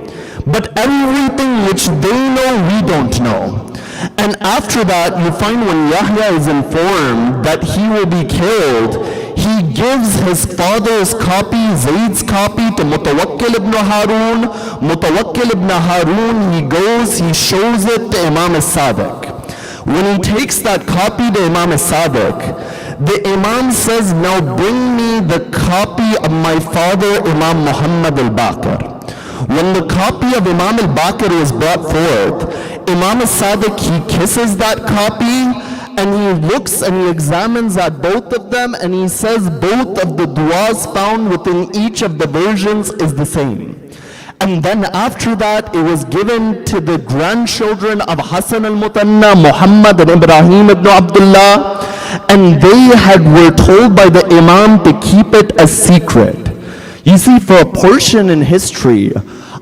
But everything which they know, we don't know. And after that, you find when Yahya is informed that he will be killed, he gives his father's copy, Zayd's copy, to Mutawakkil ibn Harun. Mutawakkil ibn Harun, he goes, he shows it to Imam al-Sadiq. When he takes that copy to Imam al-Sadiq, the Imam says, now bring me the copy of my father, Imam Muhammad al-Baqir. When the copy of Imam al-Baqir was brought forth, Imam al-Sadiq, he kisses that copy, and he looks and he examines at both of them, and he says both of the du'as found within each of the versions is the same. And then after that, it was given to the grandchildren of Hassan al-Mutanna, Muhammad and Ibrahim ibn Abdullah, and they were told by the Imam to keep it a secret. You see, for a portion in history,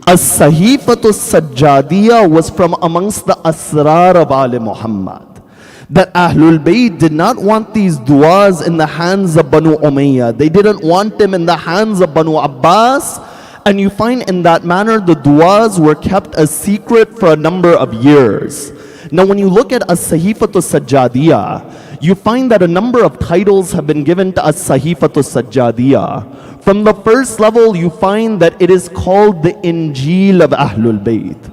As-Sahifa Al-Sajjadiyya was from amongst the asrar of Ali Muhammad. That Ahlul Bayt did not want these du'as in the hands of Banu Umayyah. They didn't want them in the hands of Banu Abbas. And you find in that manner the du'as were kept a secret for a number of years. Now when you look at As-Sahifa Al-Sajjadiyya, you find that a number of titles have been given to As-Sahifa Al-Sajjadiyya. From the first level, you find that it is called the Injil of Ahlul Bayt.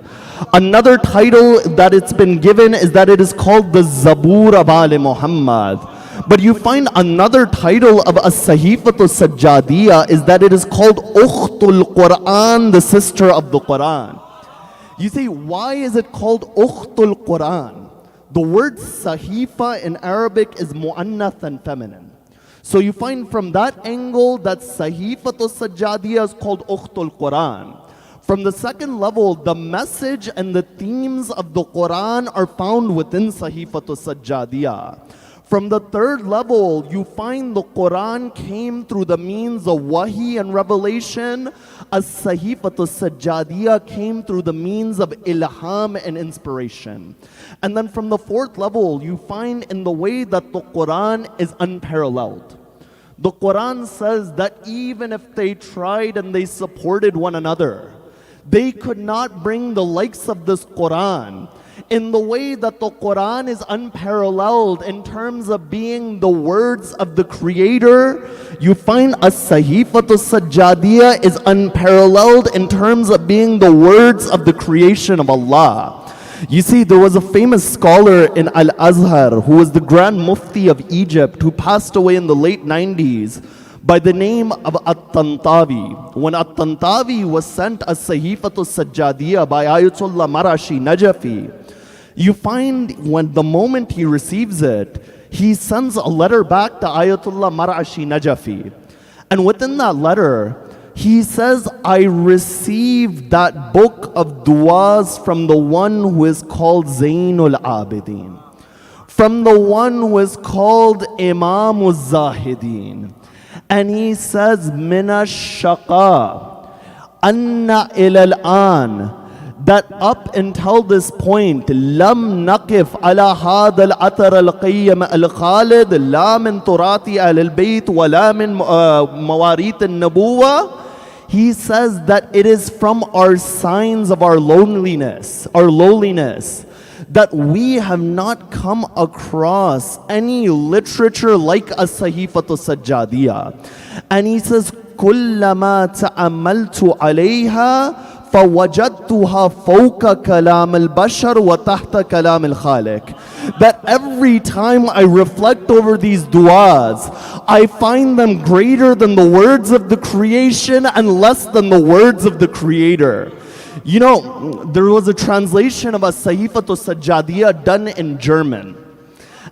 Another title that it's been given is that it is called the Zabur of Ali Muhammad. But you find another title of Sahifa Al-Sajjadiyya is that it is called Ukhtul Quran, the sister of the Quran. You say, why is it called Ukhtul Quran? The word Sahifa in Arabic is mu'annath and feminine. So you find from that angle that Sahifa Al-Sajjadiyya is called Ukhtul Quran. From the second level, the message and the themes of the Quran are found within Sahifa Al-Sajjadiyya. From the third level, you find the Quran came through the means of wahi and revelation. As-Sahifa Al-Sajjadiyya came through the means of ilham and inspiration. And then from the fourth level, you find in the way that the Quran is unparalleled. The Quran says that even if they tried and they supported one another, they could not bring the likes of this Quran. In the way that the Quran is unparalleled in terms of being the words of the Creator, you find As-Sahifa Al-Sajjadiyya is unparalleled in terms of being the words of the creation of Allah. You see, there was a famous scholar in Al-Azhar who was the Grand Mufti of Egypt who passed away in the late 90s by the name of At-Tantawi. When At-Tantawi was sent As-Sahifa Al-Sajjadiyya by Ayatollah Marashi Najafi, you find when the moment he receives it, he sends a letter back to Ayatollah Marashi Najafi. And within that letter, he says, I received that book of du'as from the one who is called Zain-Ul-Abideen, from the one who is called Imam Zahideen. And he says, Mina shaqa anna ilal an, that up until this point, lam naqif ala hadha al-athar al-qayyim al-khalid, la min turati al-bayt wa la min mawarit al-nabuwa. He says that it is from our signs of our loneliness, our lowliness, that we have not come across any literature like As-Sahifa Al-Sajjadiyya. And he says, كُلَّمَا تَأَمَّلْتُ عَلَيْهَا فَوَجَدْتُهَا فَوْقَ كَلَامِ الْبَشَرِ وَتَحْتَ كَلَامِ الْخَالِقِ. That every time I reflect over these du'as, I find them greater than the words of the creation and less than the words of the Creator. You know, there was a translation of As-Sahifa Al-Sajjadiyya done in German.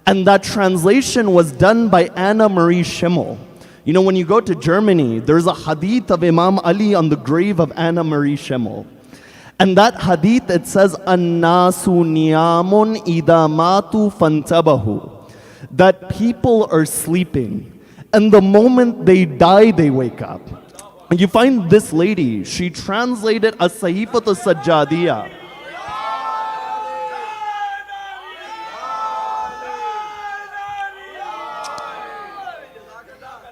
And that translation was done by Anna Marie Schimmel. You know, when you go to Germany, there's a hadith of Imam Ali on the grave of Anna Marie Schimmel. And that hadith, it says, An-nasu niyamun idha matu fantabahu. That people are sleeping. And the moment they die, they wake up. And you find this lady, she translated As-Sahifa Al-Sajjadiyya.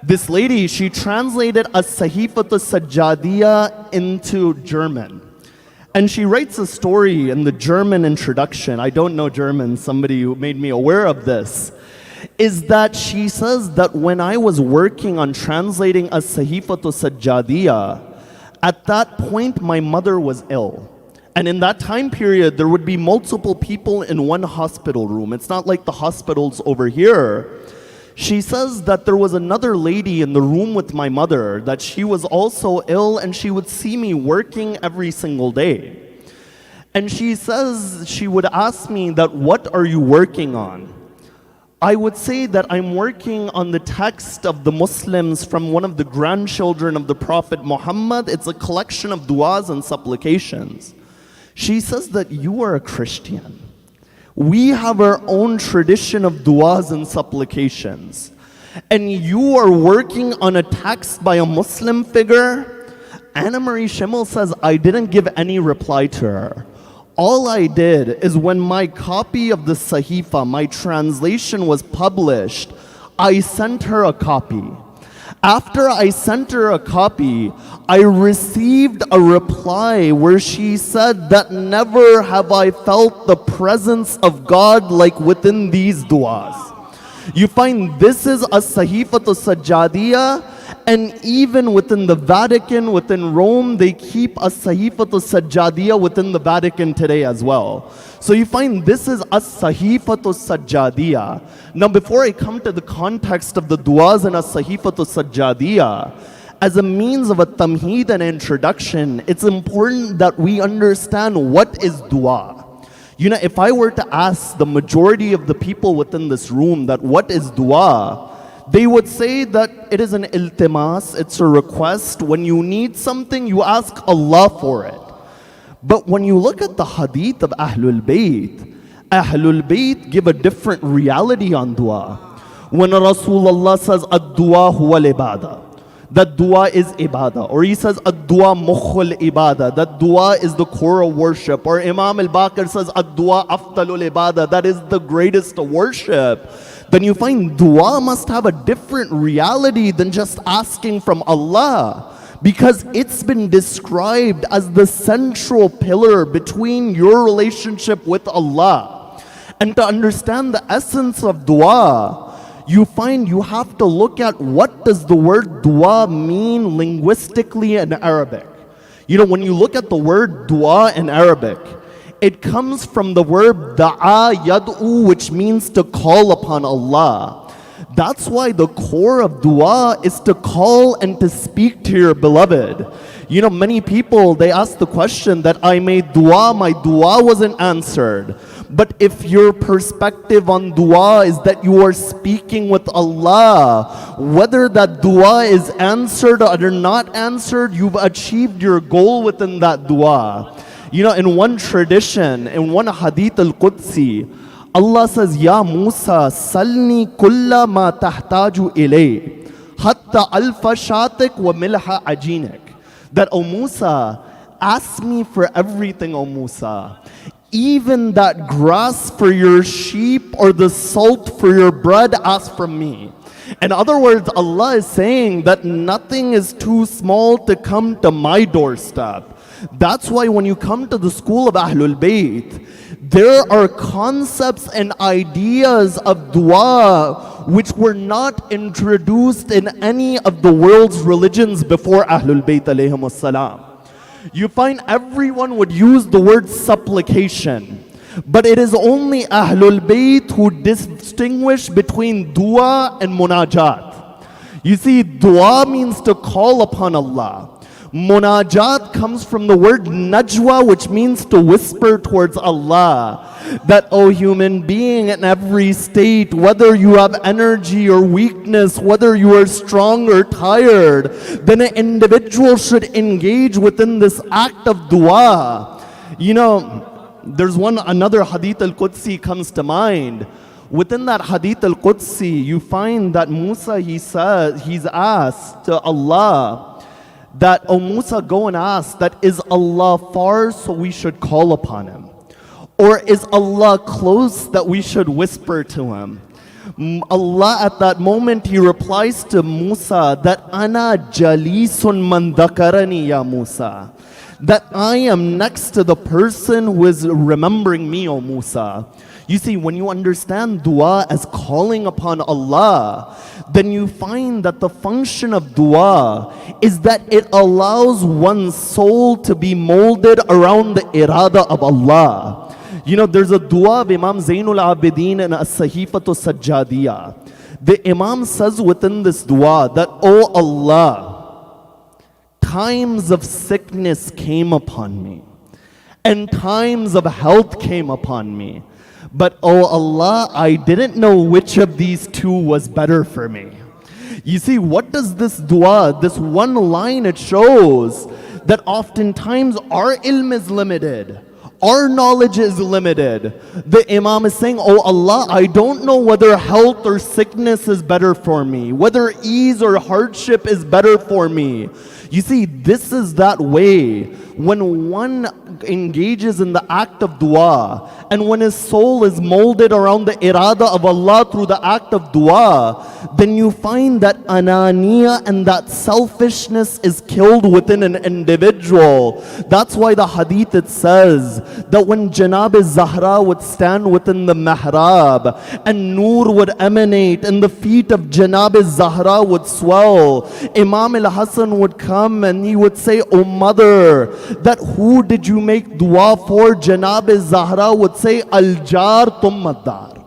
This lady, she translated As-Sahifa Al-Sajjadiyya into German. And she writes a story in the German introduction. I don't know German, somebody who made me aware of this. Is that she says that when I was working on translating As-Sahifa Al-Sajjadiyya, at that point my mother was ill. And in that time period, there would be multiple people in one hospital room. It's not like the hospitals over here. She says that there was another lady in the room with my mother, that she was also ill and she would see me working every single day. And she says, she would ask me that, what are you working on? I would say that I'm working on the text of the Muslims from one of the grandchildren of the Prophet Muhammad. It's a collection of du'as and supplications. She says that you are a Christian. We have our own tradition of du'as and supplications. And you are working on a text by a Muslim figure? Anna Marie Schimmel says, I didn't give any reply to her. All I did is when my copy of the Sahifa, my translation was published, I sent her a copy. After I sent her a copy, I received a reply where she said that never have I felt the presence of God like within these du'as. You find this is As-Sahifa Al-Sajjadiyya, And even within the Vatican, within Rome, they keep a Sahifa Al-Sajjadiyya within the Vatican today as well. So you find this is a Sahifa Al-Sajjadiyya. Now before I come to the context of the du'as in a Sahifa Al-Sajjadiyya, as a means of a tamheed and introduction, it's important that we understand what is dua. You know, if I were to ask the majority of the people within this room that what is dua, they would say that it is an iltimas, it's a request. When you need something, you ask Allah for it. But when you look at the hadith of Ahlul Bayt give a different reality on dua. When Rasulullah says, ad-dua huwa al-ibadah, that dua is ibadah. Or he says, ad-dua mukhul ibadah, that dua is the core of worship. Or Imam al-Baqir says, ad-dua afdalul ibadah, that is the greatest worship. Then you find dua must have a different reality than just asking from Allah, because it's been described as the central pillar between your relationship with Allah. And to understand the essence of dua, you find you have to look at what does the word dua mean linguistically in Arabic. You know, when you look at the word dua in Arabic, it comes from the verb da'a yad'u, which means to call upon Allah. That's why the core of dua is to call and to speak to your beloved. You know, many people, they ask the question that I made dua, my dua wasn't answered. But if your perspective on dua is that you are speaking with Allah, whether that dua is answered or not answered, you've achieved your goal within that dua. You know, in one tradition, in one hadith al-Qudsi, Allah says, Ya Musa, salni kulla ma tahtaju ilay, hatta alfa shatik wa milha ajinik. That, O Musa, ask me for everything, O Musa. Even that grass for your sheep or the salt for your bread, ask from me. In other words, Allah is saying that nothing is too small to come to my doorstep. That's why when you come to the school of Ahlul Bayt, there are concepts and ideas of dua which were not introduced in any of the world's religions before Ahlul Bayt alayhimus salam. You find everyone would use the word supplication, but it is only Ahlul Bayt who distinguish between dua and munajat. You see, dua means to call upon Allah. Munajat comes from the word najwa, which means to whisper towards Allah. That, O human being, in every state, whether you have energy or weakness, whether you are strong or tired, then an individual should engage within this act of dua. You know, there's another hadith al-Qudsi comes to mind. Within that hadith al-Qudsi, you find that Musa, he's asked to Allah, that, O Musa, go and ask that is Allah far so we should call upon him? Or is Allah close that we should whisper to him? Allah at that moment, he replies to Musa that Ana jalisun man dhakarani ya Musa, that I am next to the person who is remembering me, O Musa. You see, when you understand dua as calling upon Allah, then you find that the function of dua is that it allows one's soul to be molded around the irada of Allah. You know, there's a dua of Imam Zain-Ul-Abideen in Sahifa Al-Sajjadiyya. The Imam says within this dua that, O Allah, times of sickness came upon me, and times of health came upon me. But, oh Allah, I didn't know which of these two was better for me. You see, what does this dua, this one line, it shows that oftentimes our ilm is limited. Our knowledge is limited. The Imam is saying, oh Allah, I don't know whether health or sickness is better for me, whether ease or hardship is better for me. You see, this is that way when one engages in the act of dua, and when his soul is molded around the irada of Allah through the act of dua, then you find that ananiya and that selfishness is killed within an individual. That's why the hadith it says that when Janab-e-Zahra would stand within the mihrab and Noor would emanate and the feet of Janab-e-Zahra would swell, Imam al-Hasan would come and he would say, "O mother, that who did you make dua for?" Janab-e-Zahra would say, "Al-jar tummaddar."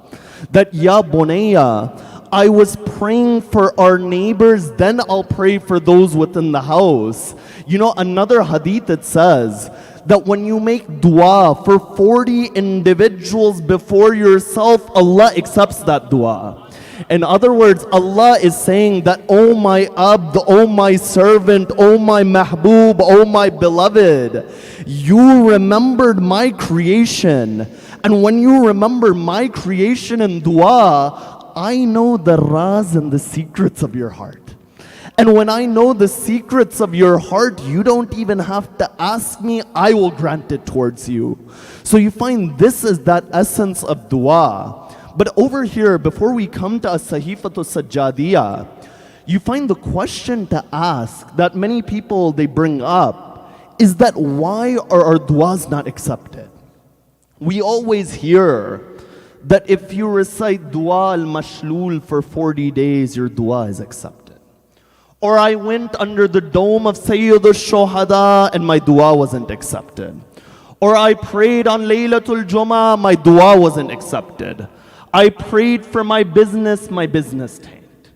That, "Ya bunayya, I was praying for our neighbors, then I'll pray for those within the house." You know, another hadith it says that when you make dua for 40 individuals before yourself, Allah accepts that dua. In other words, Allah is saying that, "Oh my abd, oh my servant, oh my mahbub, oh my beloved, you remembered my creation. And when you remember my creation in dua, I know the raz and the secrets of your heart. And when I know the secrets of your heart, you don't even have to ask me, I will grant it towards you." So you find this is that essence of dua. But over here, before we come to Sahifa Al-Sajjadiyya, you find the question to ask that many people they bring up is that why are our duas not accepted? We always hear that if you recite dua al-mashlul for 40 days, your dua is accepted. Or I went under the dome of Shab-e-Shahadat and my dua wasn't accepted. Or I prayed on Laylatul Jummah, my dua wasn't accepted. I prayed for my business tanked.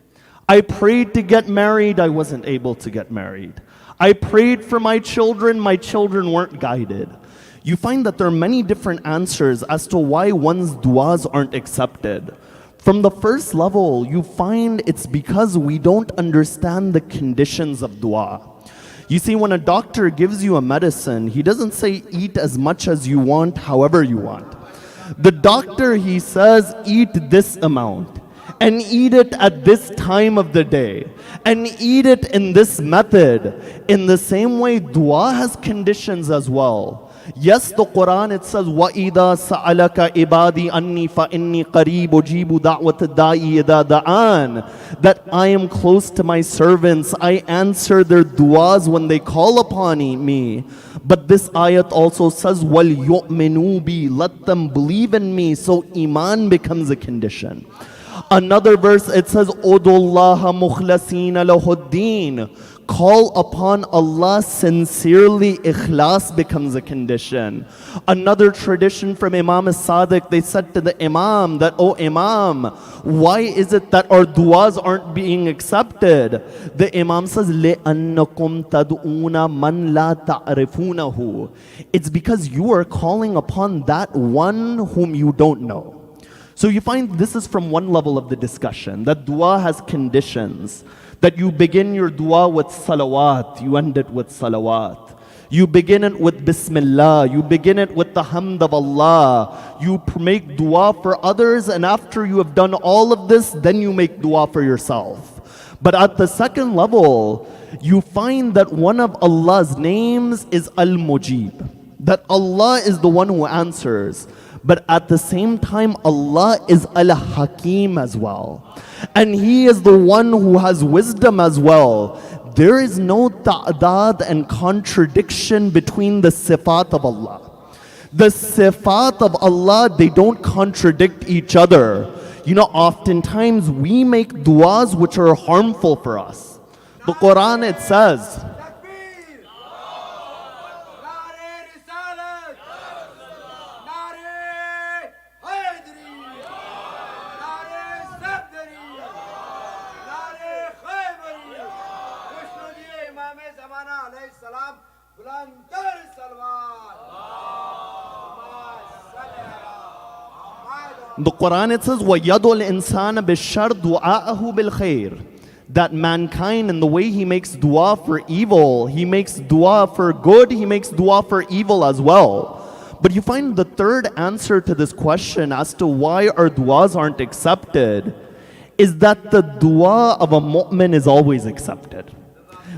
I prayed to get married, I wasn't able to get married. I prayed for my children weren't guided. You find that there are many different answers as to why one's duas aren't accepted. From the first level, you find it's because we don't understand the conditions of dua. You see, when a doctor gives you a medicine, he doesn't say eat as much as you want, however you want. The doctor, he says, eat this amount, and eat it at this time of the day, and eat it in this method. In the same way, dua has conditions as well. Yes, the Quran, it says, وَإِذَا سَأَلَكَ عِبَادِي أَنِّي فَإِنِّي قَرِيبُ أُجِيبُ دَعْوَةَ الدَّاعِ إِذَا دَعَانِ. That I am close to my servants, I answer their duas when they call upon me. But this ayat also says, وَلْيُؤْمِنُوا بِي, let them believe in me. So iman becomes a condition. Another verse, it says, أُدُوا اللَّهَ مُخْلَصِينَ لَهُ الدِّينَ. Call upon Allah sincerely, ikhlas becomes a condition. Another tradition from Imam as-Sadiq, they said to the Imam that, "Oh Imam, why is it that our duas aren't being accepted?" The Imam says, لِأَنَّكُمْ تَدْعُونَ مَنْ لَا تَعْرِفُونَهُ. It's because you are calling upon that one whom you don't know. So you find this is from one level of the discussion, that dua has conditions. That you begin your dua with salawat, you end it with salawat. You begin it with Bismillah, you begin it with the hamd of Allah. You make dua for others, and after you have done all of this, then you make dua for yourself. But at the second level, you find that one of Allah's names is Al-Mujib. That Allah is the one who answers. But at the same time, Allah is Al-Hakim as well. And He is the one who has wisdom as well. There is no ta'dad and contradiction between the sifat of Allah. The sifat of Allah, they don't contradict each other. You know, oftentimes we make duas which are harmful for us. The Quran, it says, the Quran, it says, وَيَدُ الْإِنسَانَ بِالشَّرْ دُعَاءَهُ بِالْخَيْرِ. That mankind, in the way he makes dua for evil, he makes dua for good, he makes dua for evil as well. But you find the third answer to this question as to why our duas aren't accepted is that the dua of a mu'min is always accepted.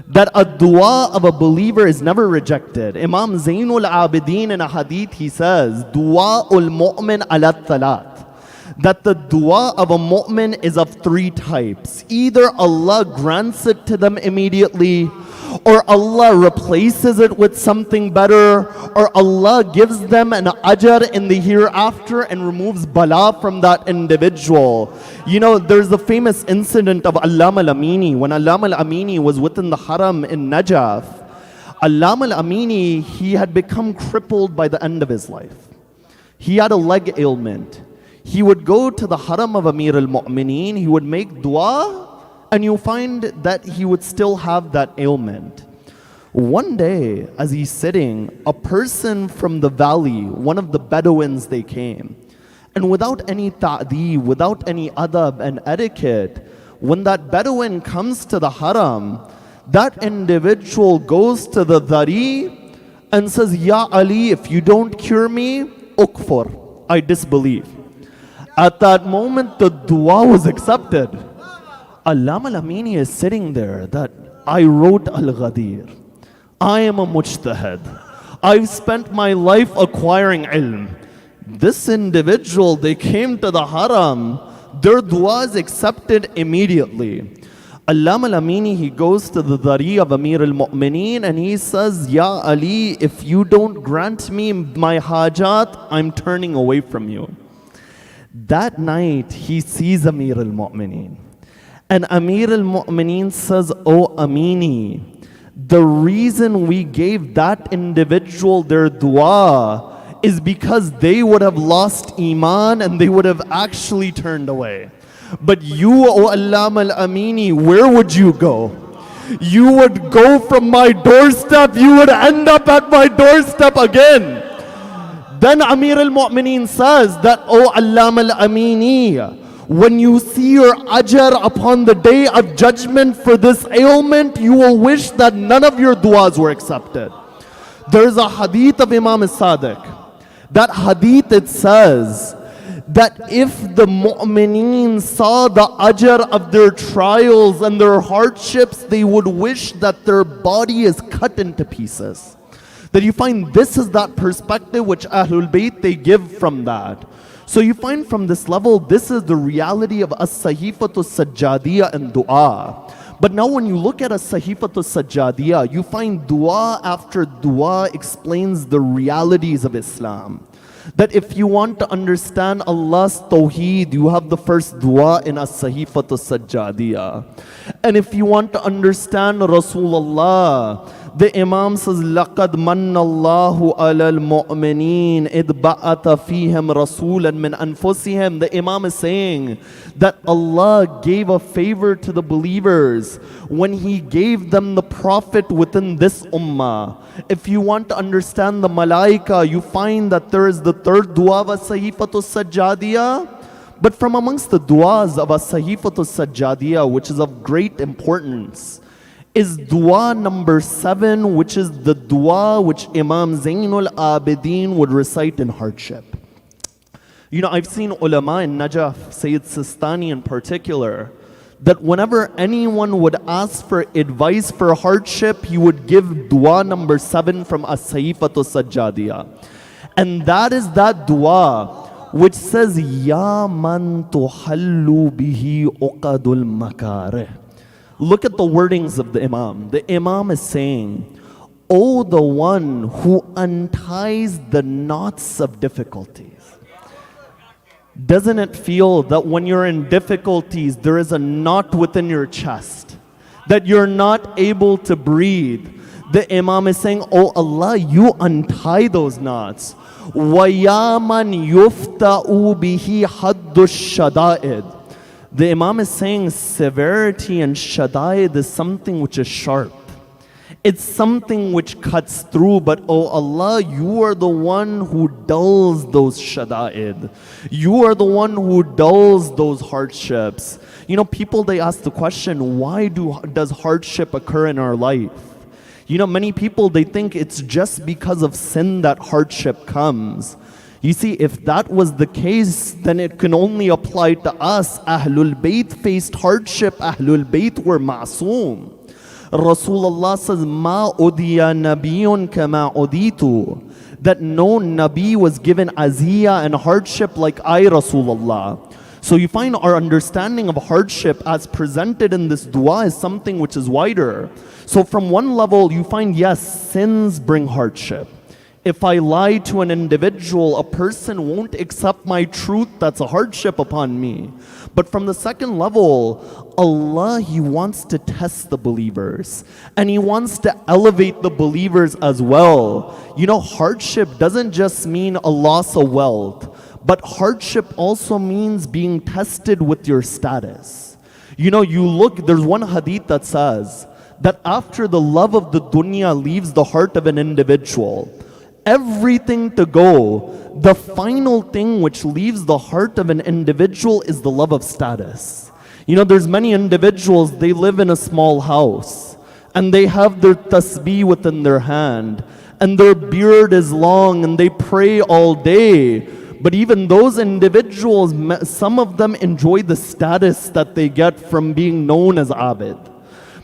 that a dua of a believer is never rejected. Imam Zain-Ul-Abideen in a hadith, he says, Du'a'ul mu'min ala thalat, that the dua of a mu'min is of three types. Either Allah grants it to them immediately, or Allah replaces it with something better, or Allah gives them an ajr in the hereafter and removes bala from that individual. You know, there's the famous incident of Allama al-Amini. When Allama al-Amini was within the haram in Najaf, Allama al-Amini, he had become crippled by the end of his life. He had a leg ailment. He would go to the haram of Amir al-Mu'mineen, he would make dua, and you find that he would still have that ailment. One day, as he's sitting, a person from the valley, one of the Bedouins, they came. And without any ta'deeb, without any adab and etiquette, when that Bedouin comes to the haram, that individual goes to the Dar-E and says, Ya Ali, if you don't cure me, ukfur, I disbelieve. At that moment, the dua was accepted. Allama al-Amini is sitting there that I wrote Al-Ghadir. I am a mujtahid. I've spent my life acquiring ilm. This individual, they came to the haram, their dua is accepted immediately. Allama al-Amini, he goes to the Dar-E of Amir al-Mu'mineen and he says, Ya Ali, if you don't grant me my hajat, I'm turning away from you. That night, he sees Amir al-Mu'mineen. And Amir al-Mu'mineen says, Oh Amini, the reason we gave that individual their dua is because they would have lost iman and they would have actually turned away. But you, O Allama al-Amini, where would you go? You would go from my doorstep, you would end up at my doorstep again. Then Amir al-Mu'mineen says that, Oh Allama al-Amini, when you see your ajr upon the day of judgment for this ailment, you will wish that none of your duas were accepted. There's a hadith of Imam Sadiq. That hadith, it says that if the mu'mineen saw the ajr of their trials and their hardships, they would wish that their body is cut into pieces. That you find this is that perspective which Ahlul Bayt, they give from that. So you find from this level, this is the reality of Sahifa Al-Sajjadiyya and dua. But now when you look at Sahifa Al-Sajjadiyya, you find dua after dua explains the realities of Islam. That if you want to understand Allah's Tawheed, you have the first dua in Sahifa Al-Sajjadiyya. And if you want to understand Rasulullah, the Imam says, لَقَدْ مَنَّ اللَّهُ عَلَى الْمُؤْمِنِينَ إِذْ بَعَثَ فِيهِمْ رَسُولًا مِنْ أَنفُسِهِمْ. The Imam is saying that Allah gave a favor to the believers when He gave them the Prophet within this ummah. If you want to understand the Malaika, you find that there is the third dua of Sahifa Al-Sajjadiyya. But from amongst the duas of Sahifa Al-Sajjadiyya, which is of great importance, is dua number 7, which is the dua which Imam Zain-Ul-Abideen would recite in hardship. You know, I've seen ulama in Najaf, Sayyid Sistani in particular, that whenever anyone would ask for advice for hardship, he would give dua number 7 from Sahifa Al-Sajjadiyya. And that is that dua which says, Ya man tuhallu bihi uqadul makarih. Look at the wordings of the Imam. The Imam is saying, Oh, the one who unties the knots of difficulties. Doesn't it feel that when you're in difficulties, there is a knot within your chest, that you're not able to breathe? The Imam is saying, Oh Allah, you untie those knots. وَيَا مَنْ يُفْتَأُ بِهِ حَدُّ الشَّدَائِدِ. The Imam is saying severity and shadaid is something which is sharp. It's something which cuts through, but oh Allah, you are the one who dulls those shadaid. You are the one who dulls those hardships. You know, people, they ask the question, why does hardship occur in our life? You know, many people, they think it's just because of sin that hardship comes. You see, if that was the case, then it can only apply to us. Ahlul Bayt faced hardship. Ahlul Bayt were ma'soom. Rasulullah says, Ma udiya nabiyun kama uditu. That no Nabi was given aziyah and hardship like I, Rasulullah. So you find our understanding of hardship as presented in this dua is something which is wider. So from one level, you find, yes, sins bring hardship. If I lie to an individual, a person won't accept my truth, that's a hardship upon me. But from the second level, Allah, He wants to test the believers. And He wants to elevate the believers as well. You know, hardship doesn't just mean a loss of wealth, but hardship also means being tested with your status. You know, you look, there's one hadith that says that after the love of the dunya leaves the heart of an individual, everything to go, the final thing which leaves the heart of an individual is the love of status. You know, there's many individuals, they live in a small house and they have their tasbih within their hand and their beard is long and they pray all day. But even those individuals, some of them enjoy the status that they get from being known as Abid.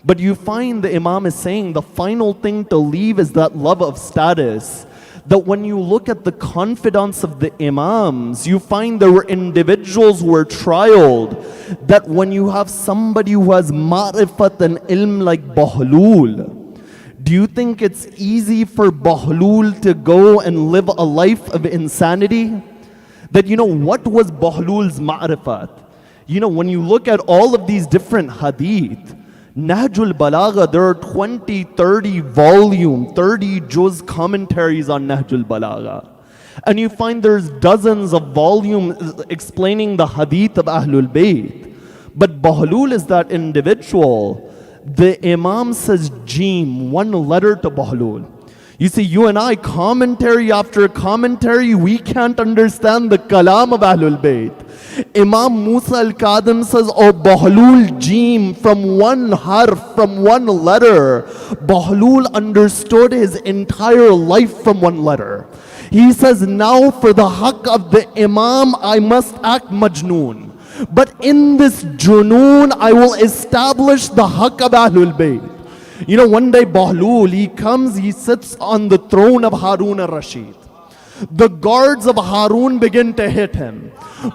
But you find the Imam is saying the final thing to leave is that love of status. That when you look at the confidence of the Imams, you find there were individuals who were trialed. That when you have somebody who has ma'rifat and ilm like Bahlul, do you think it's easy for Bahlul to go and live a life of insanity? That, you know, what was Bahlul's ma'rifat? You know, when you look at all of these different hadith, Nahjul Balagha, there are 20, 30 volume, 30 juz commentaries on Nahjul Balagha. And you find there's dozens of volumes explaining the hadith of Ahlul Bayt. But Bahlul is that individual. The Imam says Jeem, one letter to Bahlul. You see, you and I, commentary after commentary, we can't understand the kalam of Ahlul Bayt. Imam Musa al-Qadim says, oh Bahlul Jeem, from one harf, from one letter. Bahlul understood his entire life from one letter. He says, now for the haqq of the Imam, I must act majnoon. But in this junoon, I will establish the haqq of Ahlul Bayt. You know, one day Bahlul, he comes, he sits on the throne of Harun al-Rashid. The guards of Harun begin to hit him.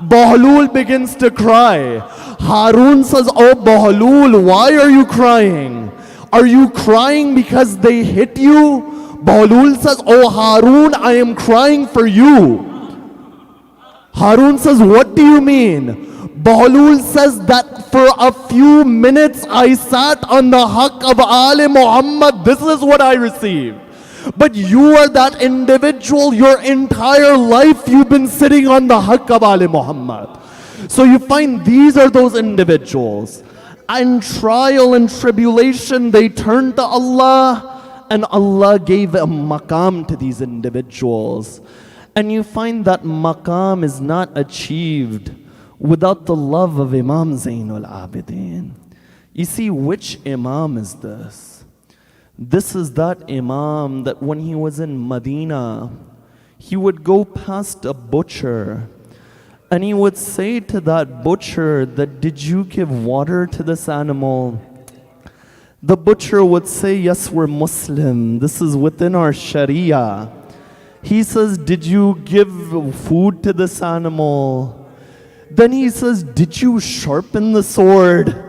Bahlul begins to cry. Harun says, oh Bahlul, why are you crying? Are you crying because they hit you? Bahlul says, oh Harun, I am crying for you. Harun says, what do you mean? Bahlul says that for a few minutes I sat on the haqq of Ali Muhammad. This is what I received. But you are that individual, your entire life you've been sitting on the haqq of Ali Muhammad. So you find these are those individuals. In trial and tribulation, they turned to Allah, and Allah gave a maqam to these individuals. And you find that maqam is not achieved without the love of Imam Zain-Ul-Abideen. You see, which Imam is this? This is that Imam that when he was in Medina, he would go past a butcher and he would say to that butcher that, did you give water to this animal? The butcher would say, yes, we're Muslim. This is within our Sharia. He says, did you give food to this animal? Then he says, did you sharpen the sword?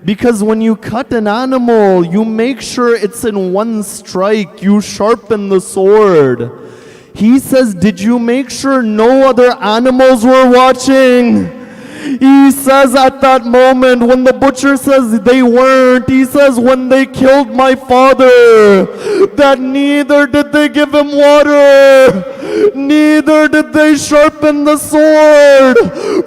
Because when you cut an animal, you make sure it's in one strike. You sharpen the sword. He says, did you make sure no other animals were watching? He says at that moment, when the butcher says they weren't, he says, when they killed my father, that neither did they give him water, neither did they sharpen the sword.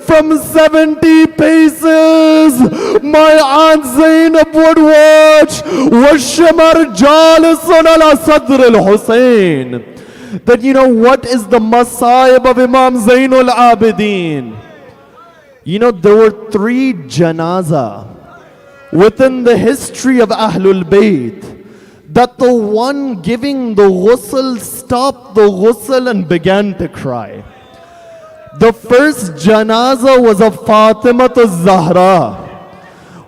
From 70 paces, my Aunt Zainab would watch, وَالشَّمَرْ جَالِسٌ عَلَى صَدْرِ الْحُسَيْنِ. That, you know, what is the masayib of Imam Zain-Ul-Abideen? You know, there were 3 janaza within the history of Ahlul Bayt, that the one giving the ghusl stopped the ghusl and began to cry. The first janaza was of Fatima al-Zahra.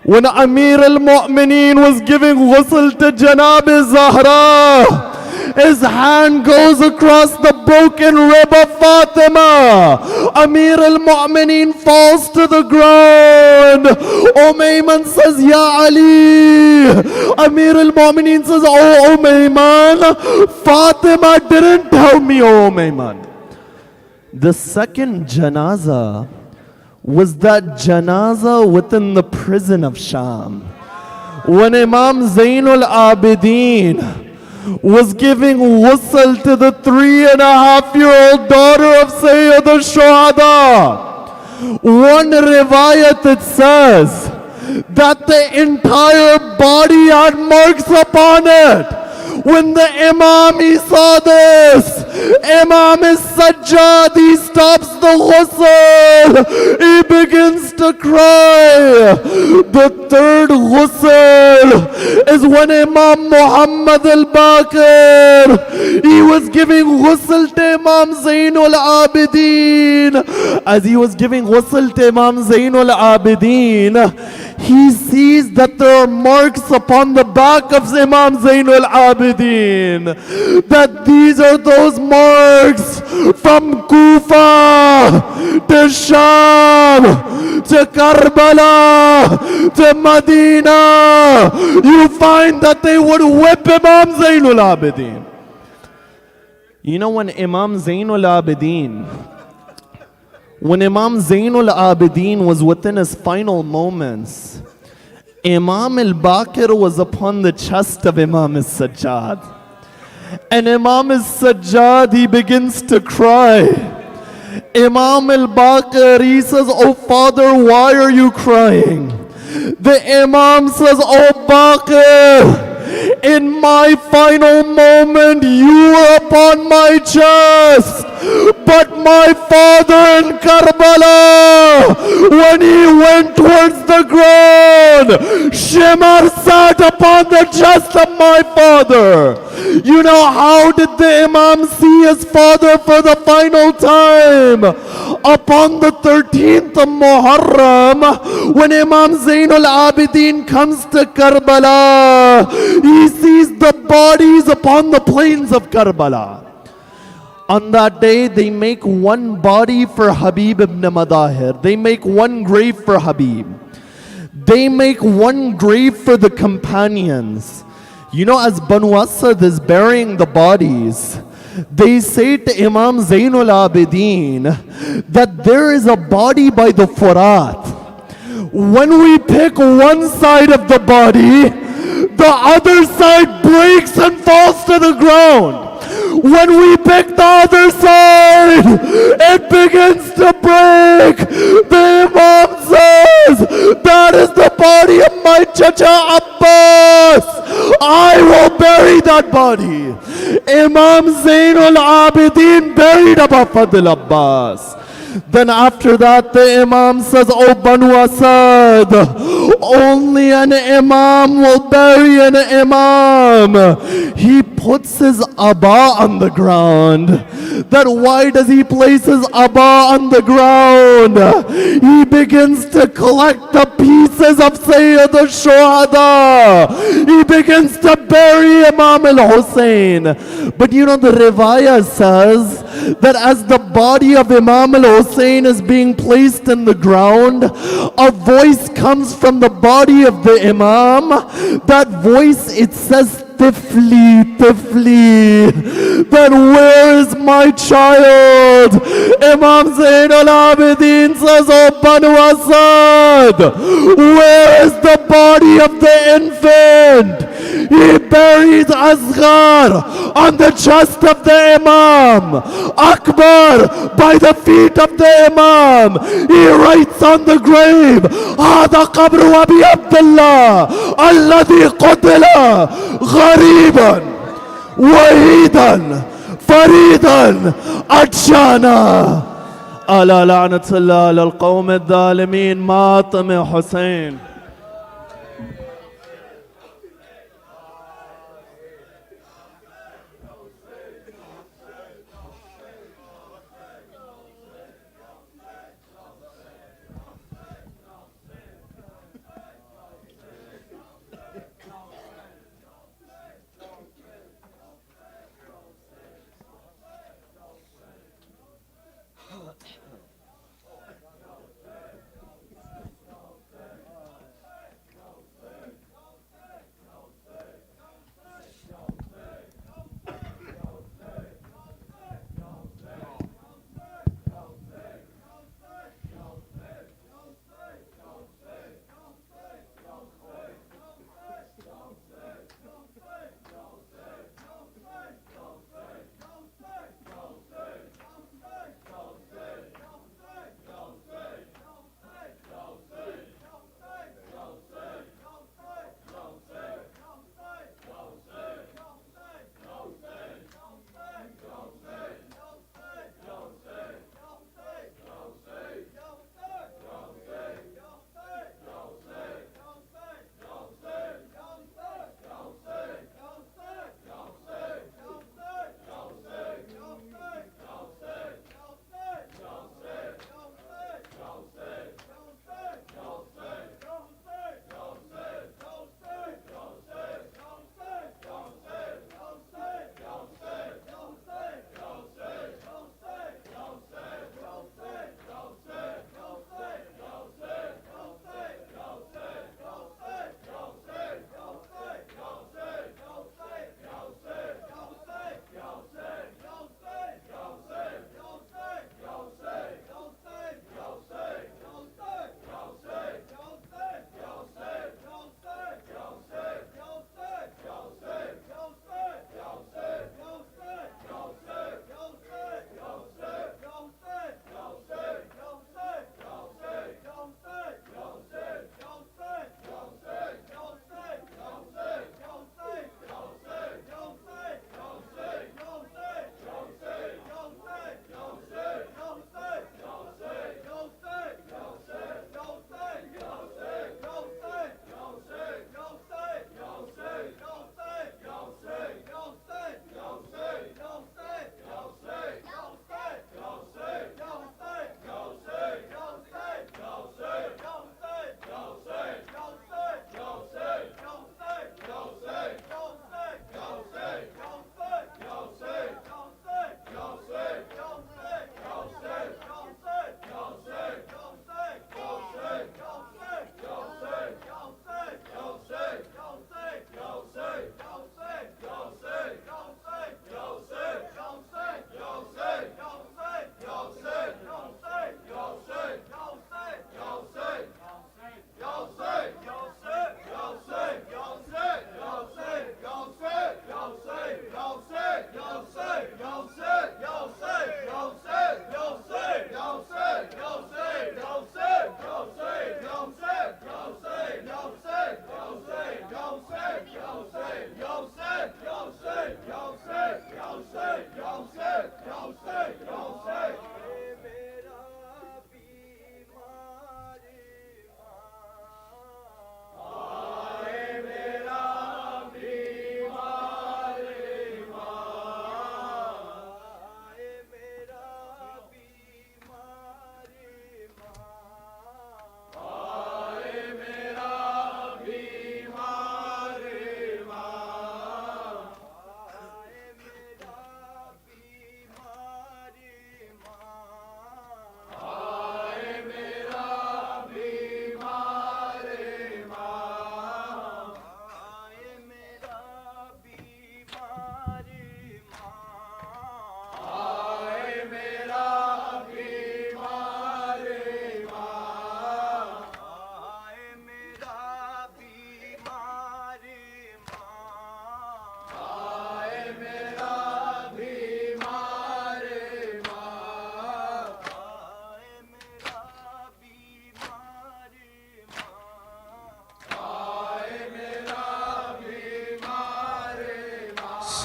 When Amir al-Mu'mineen was giving ghusl to Janab Zahra, his hand goes across the broken rib of Fatima. Amir al-Mu'mineen falls to the ground. Umayman says, Ya Ali. Amir al-Mu'mineen says, Oh Umayman, Fatima didn't tell me, oh Umayman. The second janaza was that janaza within the prison of Sham. When Imam Zain-Ul-Abideen was giving ghusl to the 3.5-year-old daughter of Sayyid al-Shahadat. One riwayat it says that the entire body had marks upon it. When the Imam he saw this, Imam is Sajjad, he stops the ghusl, he begins to cry. The third ghusl is when Imam Muhammad al-Baqir, he was giving ghusl to Imam Zain-Ul-Abideen. As he was giving ghusl to Imam Zain-Ul-Abideen, he sees that there are marks upon the back of Imam Zain-Ul-Abideen. That these are those marks from Kufa to Sham to Karbala to Medina. You find that they would whip Imam Zain-Ul-Abideen. You know when Imam Zain-Ul-Abideen was within his final moments, Imam al-Baqir was upon the chest of Imam al-Sajjad. And Imam al-Sajjad, he begins to cry. Imam al-Baqir, he says, Oh father, why are you crying? The Imam says, Oh Baqir, in my final moment, you were upon my chest. But my father in Karbala, when he went towards the ground, Shimar sat upon the chest of my father. You know, how did the Imam see his father for the final time? Upon the 13th of Muharram, when Imam Zain-Ul-Abideen comes to Karbala, he sees the bodies upon the plains of Karbala. On that day, they make one body for Habib ibn Madahir. They make one grave for Habib. They make one grave for the companions. You know, as Banu Asad is burying the bodies, they say to Imam Zain-Ul-Abideen that there is a body by the Furat. When we pick one side of the body, the other side breaks and falls to the ground. When we pick the other side, it begins to break. The Imam says, that is the body of my Chacha Abbas. I will bury that body. Imam Zain-Ul-Abideen buried Abu Fadl Abbas. Then after that, the Imam says, Oh Banu Asad, only an Imam will bury an Imam. He puts his Abba on the ground. That why does he place his Abba on the ground? He begins to collect the pieces of Sayyid al-Shuhada. He begins to bury Imam al-Hussein. But you know, the Riwayah says that as the body of Imam al-Hussein is being placed in the ground, a voice comes from the body of the Imam. That voice, it says, Tifli, Tifli, then where is my child? Imam Zain-Ul-Abideen says, Oh Banu Asad, where is the body of the infant? He buries Asghar on the chest of the Imam, Akbar by the feet of the Imam. He writes on the grave, هذا قبر أبي عبد الله الذي قتل غريبا وحيدا فريدا عطشانا ألا لعنة الله على القوم الظالمين ماطم حسين.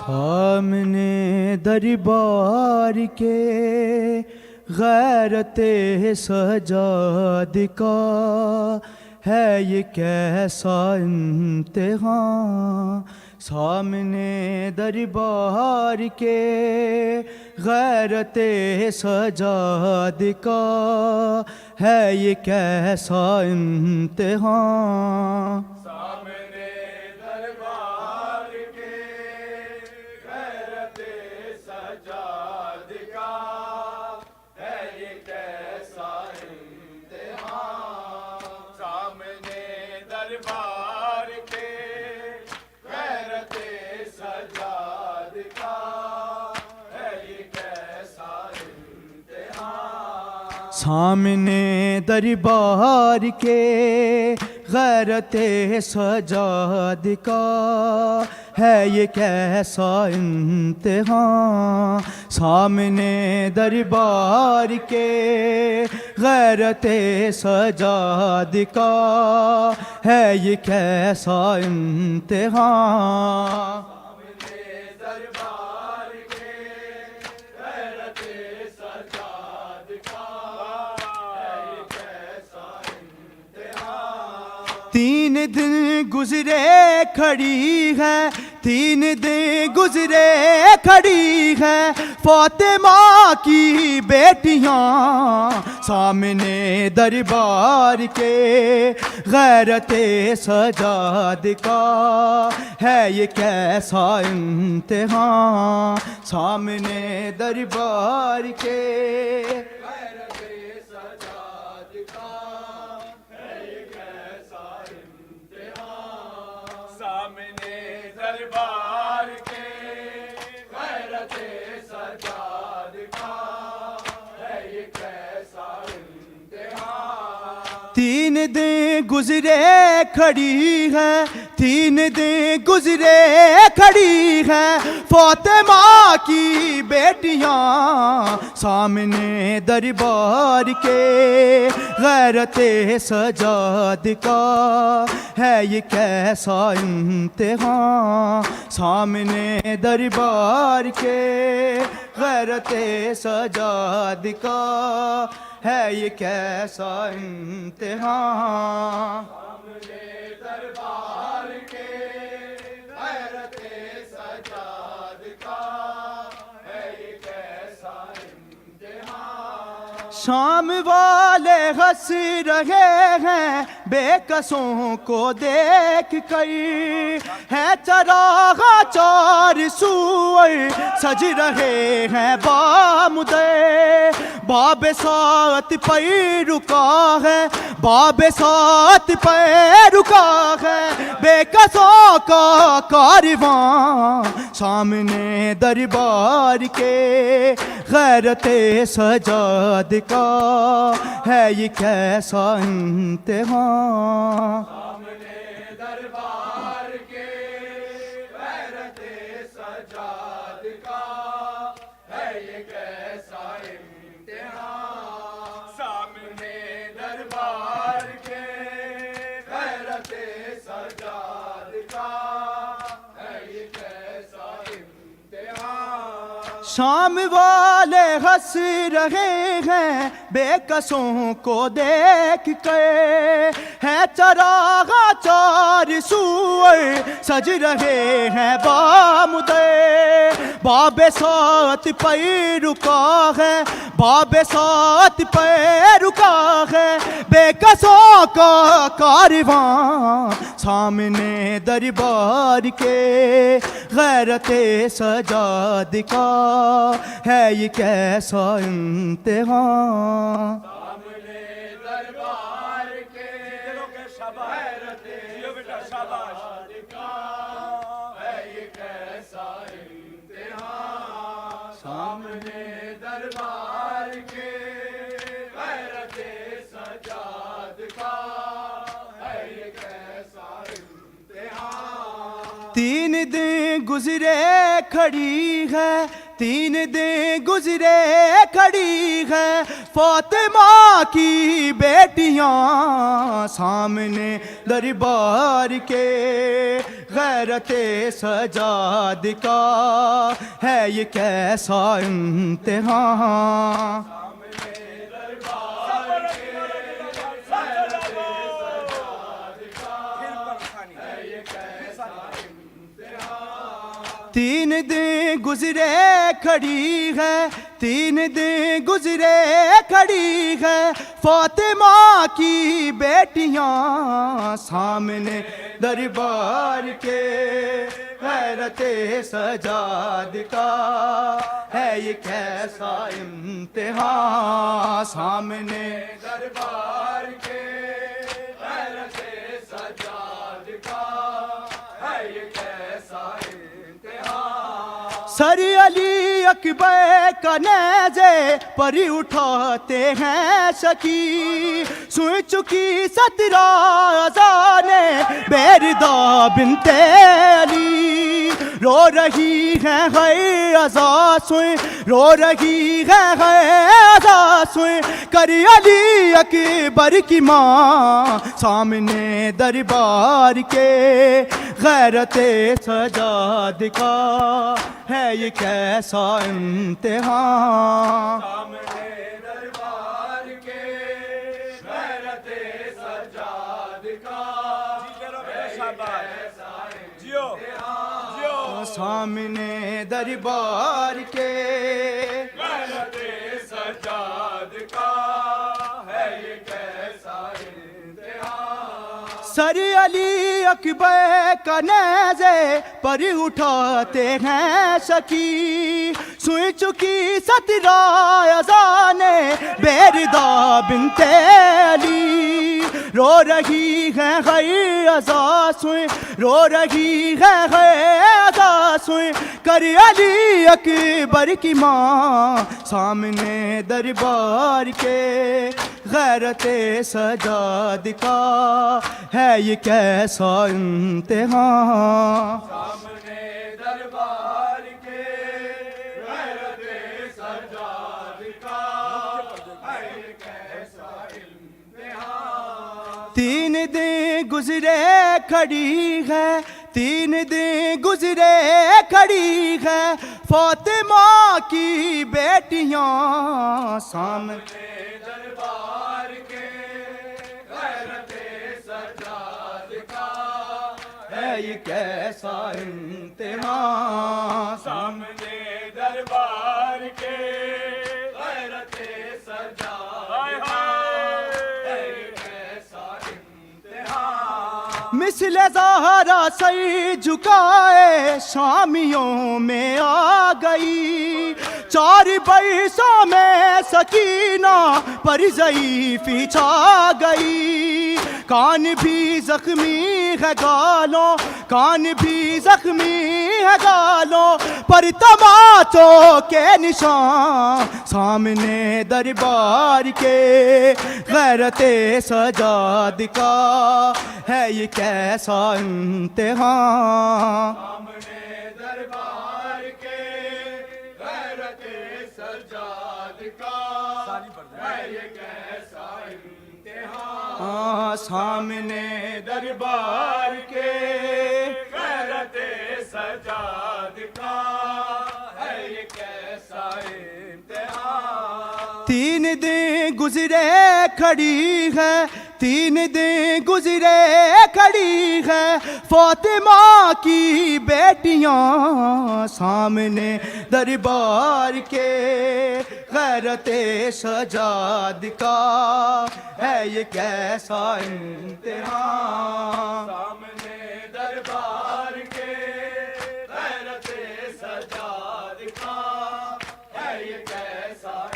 سامنے دربار کے غیرت سجاد کا ہے یہ کیسا امتحان، سامنے دربار کے غیرت سجاد کا ہے یہ کیسا امتحان، سامنے دربار کے غیرت سجاد کا ہے یہ کیسا امتحان، سامنے دربار کے غیرت سجاد کا ہے یہ کیسا امتحان، سامنے دربار کے غیرت سجاد کا ہے یہ کیسا امتحان، سامنے دربار کے غیرت سجاد کا ہے یہ کیسا امتحان، دربار کے غیرت سجاد کا ہے یہ کیسا امتحان، تین دن گزرے کھڑی ہے، تین دن گزرے کھڑی ہے فاطمہ کی بیٹیاں، سامنے دربار کے غیرت سجاد کا ہے یہ کیسا امتحان، سامنے دربار کے غیرت سجاد کا ہے یہ کیسا امتحان، سامنے دربار کے غیرت سجاد کا ہے یہ کیسا امتحان، تین دن گزرے کھڑی ہے، تین دن گزرے کھڑی ہے فاطمہ کی بیٹیاں، سامنے دربار کے غیرت سجاد کا ہے یہ کیسا امتحان، سامنے دربار کے غیرت سجاد کا ہے یہ کیسا امتحان، سامنے دربار کے غیرت سجاد کا ہے یہ کیسا امتحان، شام والے ہنس رہے ہیں بے کسوں کو دیکھ کر، ہے چراغ چار سوئے سج رہے ہیں بامدے، باب سات پہ رکا ہے، باب سات پہ رکا ہے بے کسوں کا کاروان، سامنے دربار کے غیرت سجاد کا ہے یہ کیسا امتحان، سامنے دربار کے غیرت سجاد کا ہے یہ کیسا امتحان، سامنے دربار کے غیرت سجاد کا ہے یہ کیسا امتحان، شام والے ہنس رہے ہیں بے کسوں کو دیکھ کے، ہے چراغ چار سوئے سج رہے ہیں بامدے، باب سات پہ رکا ہے، باب سات پہ رکا ہے بے کسوں کا کاروان، سامنے دربار کے غیرت سجاد کا ہے یہ کیسا امتحان، سامنے دربار کے غیرت سجاد کا ہے یہ کیسا امتحان، سامنے دربار کے غیرت سجاد کا ہے یہ کیسا امتحان، تین دن گزرے کھڑی ہے، تین دن گزرے کھڑی ہے فاطمہ کی بیٹیاں، سامنے دربار کے غیرت سجاد کا ہے یہ کیسا امتحان. تین دن گزرے کھڑی ہے, تین دن گزرے کھڑی ہے, فاطمہ کی بیٹیاں سامنے دربار کے, غیرت سجاد کا ہے یہ کیسا امتحان. سامنے دربار کے غیرت سجاد کا ہے یہ کیسا سر علی اکبر کا نیزے پری اٹھاتے ہیں شکی, سن چکی 17 اذانیں بیردا بنت علی, رو رہی ہے اذا سن, رو رہی ہے اذا سن, کر علی اکبر کی ماں سامنے دربار کے, غیرت سجاد کا ہے یہ کیسا امتحان. سامنے دربار کے غیرت سجاد کا ہے یہ کیسا امتحان. سامنے دربار کے غیرت سجاد کا ہے یہ کیسا امتحان. سر علی اکبر کا نیزے پر اٹھاتے ہیں شکی, سن چکی 17 اذانیں بیردا بنت علی, رو رہی ہے اذا سن, رو رہی ہے اذا سن, کر علی اکبر کی ماں سامنے دربار کے, غیرت سجاد کا ہے یہ کیسا امتحان. سامنے دربار کے غیرت سجاد کا ہے یہ کیسا امتحان. تین دن گزرے کھڑی ہے, تین دن گزرے کھڑی ہے, فاطمہ کی بیٹیاں سامنے دربار کے, غیرت سجاد کا ہے یہ کیسا امتحان. سامنے دربار کے غیرت سجاد کا ہے یہ کیسا امتحان. مثل زہرا سر جھکائے شامیوں میں آ گئی, 4 برسوں میں سکینہ پر ضعیفی چھا گئی, کان بھی زخمی ہے گالوں, کان بھی زخمی ہے گالوں, پر تماچوں کے نشان سامنے دربار کے, غیرت سجاد کا ہے یہ کیسا امتحان. سامنے دربار کے غیرت سجاد کا ہے یہ کیسا امتحان. سامنے دربار کے غیرت سجاد کا ہے یہ کیسا امتحان. تین دن گزرے کھڑی ہے, تین دن گزرے کھڑی ہے, فاطمہ کی بیٹیاں سامنے دربار کے, غیرت سجاد کا ہے یہ کیسا امتحان. سامنے دربار کے غیرت سجاد کا ہے یہ کیسا امتحان.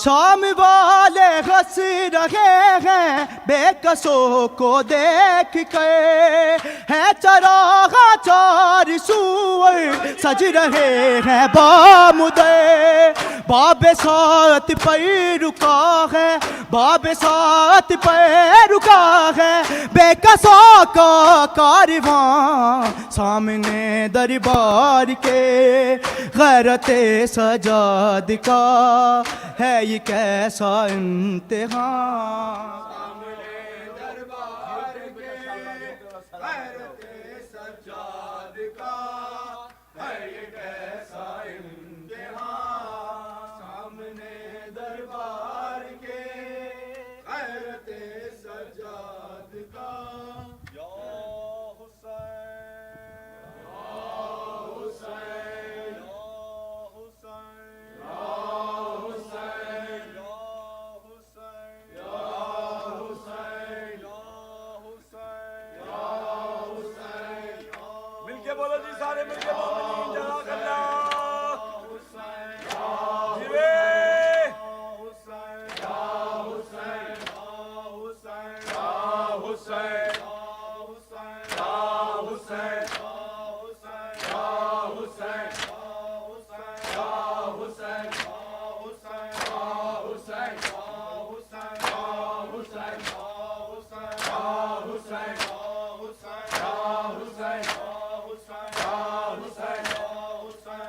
شام والے ہنس رہے ہیں بے کسوں کو دیکھ کے, ہے چراغ 4 سور سج رہے ہیں بامدے, باب سات پر رکا ہے, باب سات پر رکا ہے, بے کسوں کا کارواں سامنے دربار کے, غیرت سجاد کا ہے یہ کیسا امتحان. سامنے دربار کے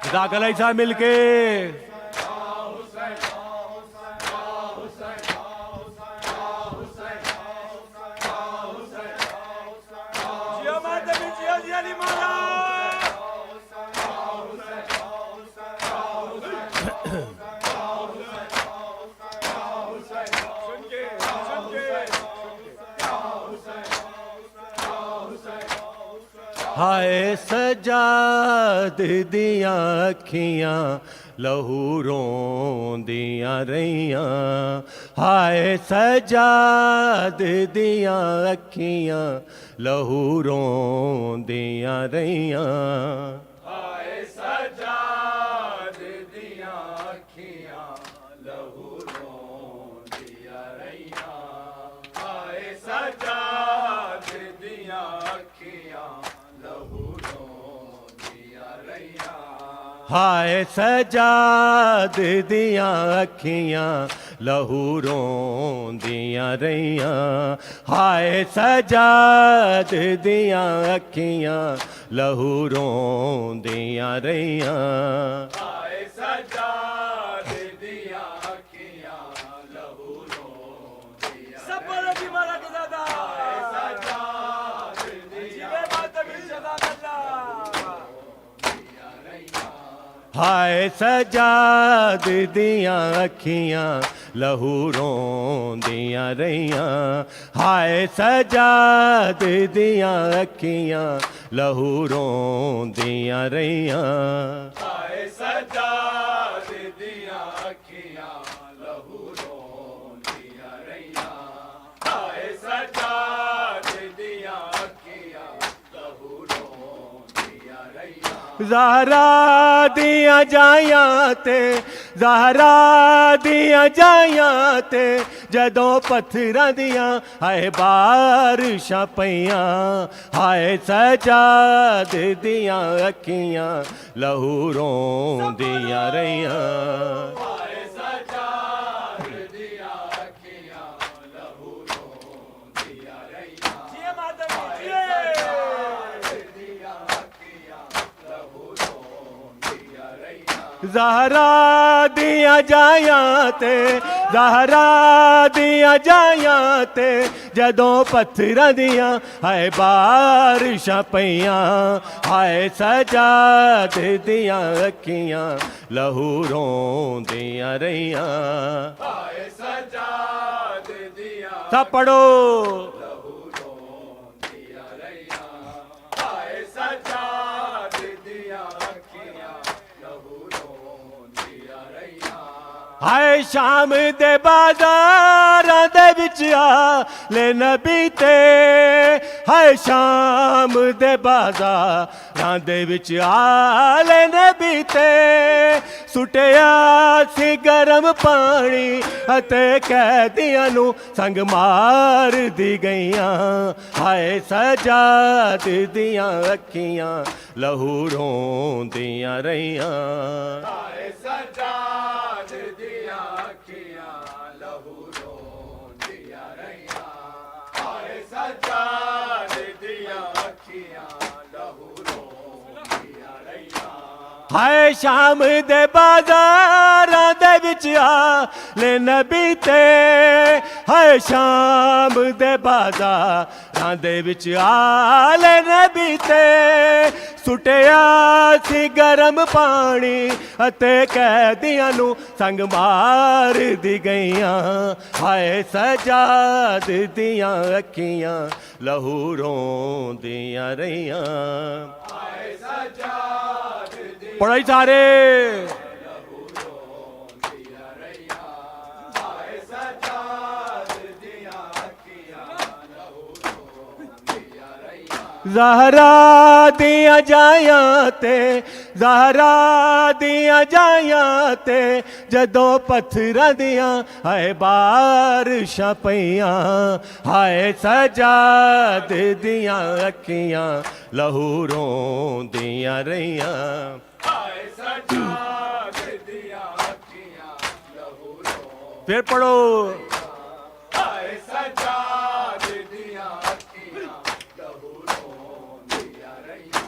जज़ाकल्लाह साहब मिलके हाय सजाद दियां अखियां लहू रोंदियां रहियां हाय सजाद दियां अखियां लहू रोंदियां रहियां हाय सजाद दियां अखियां लहू रोंदियां रहियां हाय सजाद दियां अखियां लहू रोंदियां रहियां हाय सजाद दियां अखियां लहू रोंदियां रहियां हाय सजाद दियां अखियां लहू रोंदियां रहियां हाय सजाद दियां अखियां लहू रोंदियां सब बोलो जी मारा के दादा हाय सजाद दियां हाय सजाद दियां अखियां लहू रोंदियां रहियां हाय सजाद दियां अखियां लहू रोंदियां रहियां हाय सजाद दियां अखियां लहू रोंदियां रहियां हाय सजाद दियां अखियां लहू रोंदियां रहियां ज़हरा दियां जायां ते ज़हरा दियां जायां ते जदों पत्थरां दियां हाय बारिशां पईयां हाय सजाद दियां अखियां लहू रोंदियां रहियां हाय सजाद दियां अखियां लहू रोंदियां रहियां जी माता जी सजाद दियां अखियां लहू रोंदियां रहियां ज़हरा दियां जायां ते ज़हरा दियां जायां ते जदों पत्थरां दियां हाय बारिशां पईयां हाय सजाद दियां अखियां लहू रोंदियां रहियां हाय सजाद दियां सब पढ़ो लहू रोंदियां रहियां हाय सजाद दियां अखियां लहू रोंदियां रहियां हाय शाम दे बाज़ारां दे विच आले नबी ते हाय शाम दे बाज़ारां दे विच आले नबी ते सुटिया सी गरम पानी अते कैदियां नू संग मार दी गईयां हाय सजाद दियां अखियां लहू रोंदियां रहियां हाय सजाद दियां अखियां लहू रोंदियां रहियां हाय सजाद दियां अखियां लहू रोंदियां रहियां हाय शाम दे बाज़ारां दे विच आले नबी ते हाय शाम दे बाज़ारां दे विच आले नबी ते सुटिया सी गरम पानी अते कैदियां नू संग मार दी गईयां हाय सजाद दियां अखियां लहू रोंदियां रहियां हाय सजाद दियां पढ़ो जी सारे लहू रोंदियां रहियां हाय सजाद दियां अखियां लहू रोंदियां रहियां ज़हरा दियां जायां ते ज़हरा दियां जायां ते जदों पत्थरां दियां हाय बारिशां पईयां हाय सजाद दियां अखियां लहू रोंदियां रहियां हाय सजाद दियां अखियां लहू रोंदियां फिर पढ़ो हाय सजाद दियां अखियां लहू रोंदियां रहियां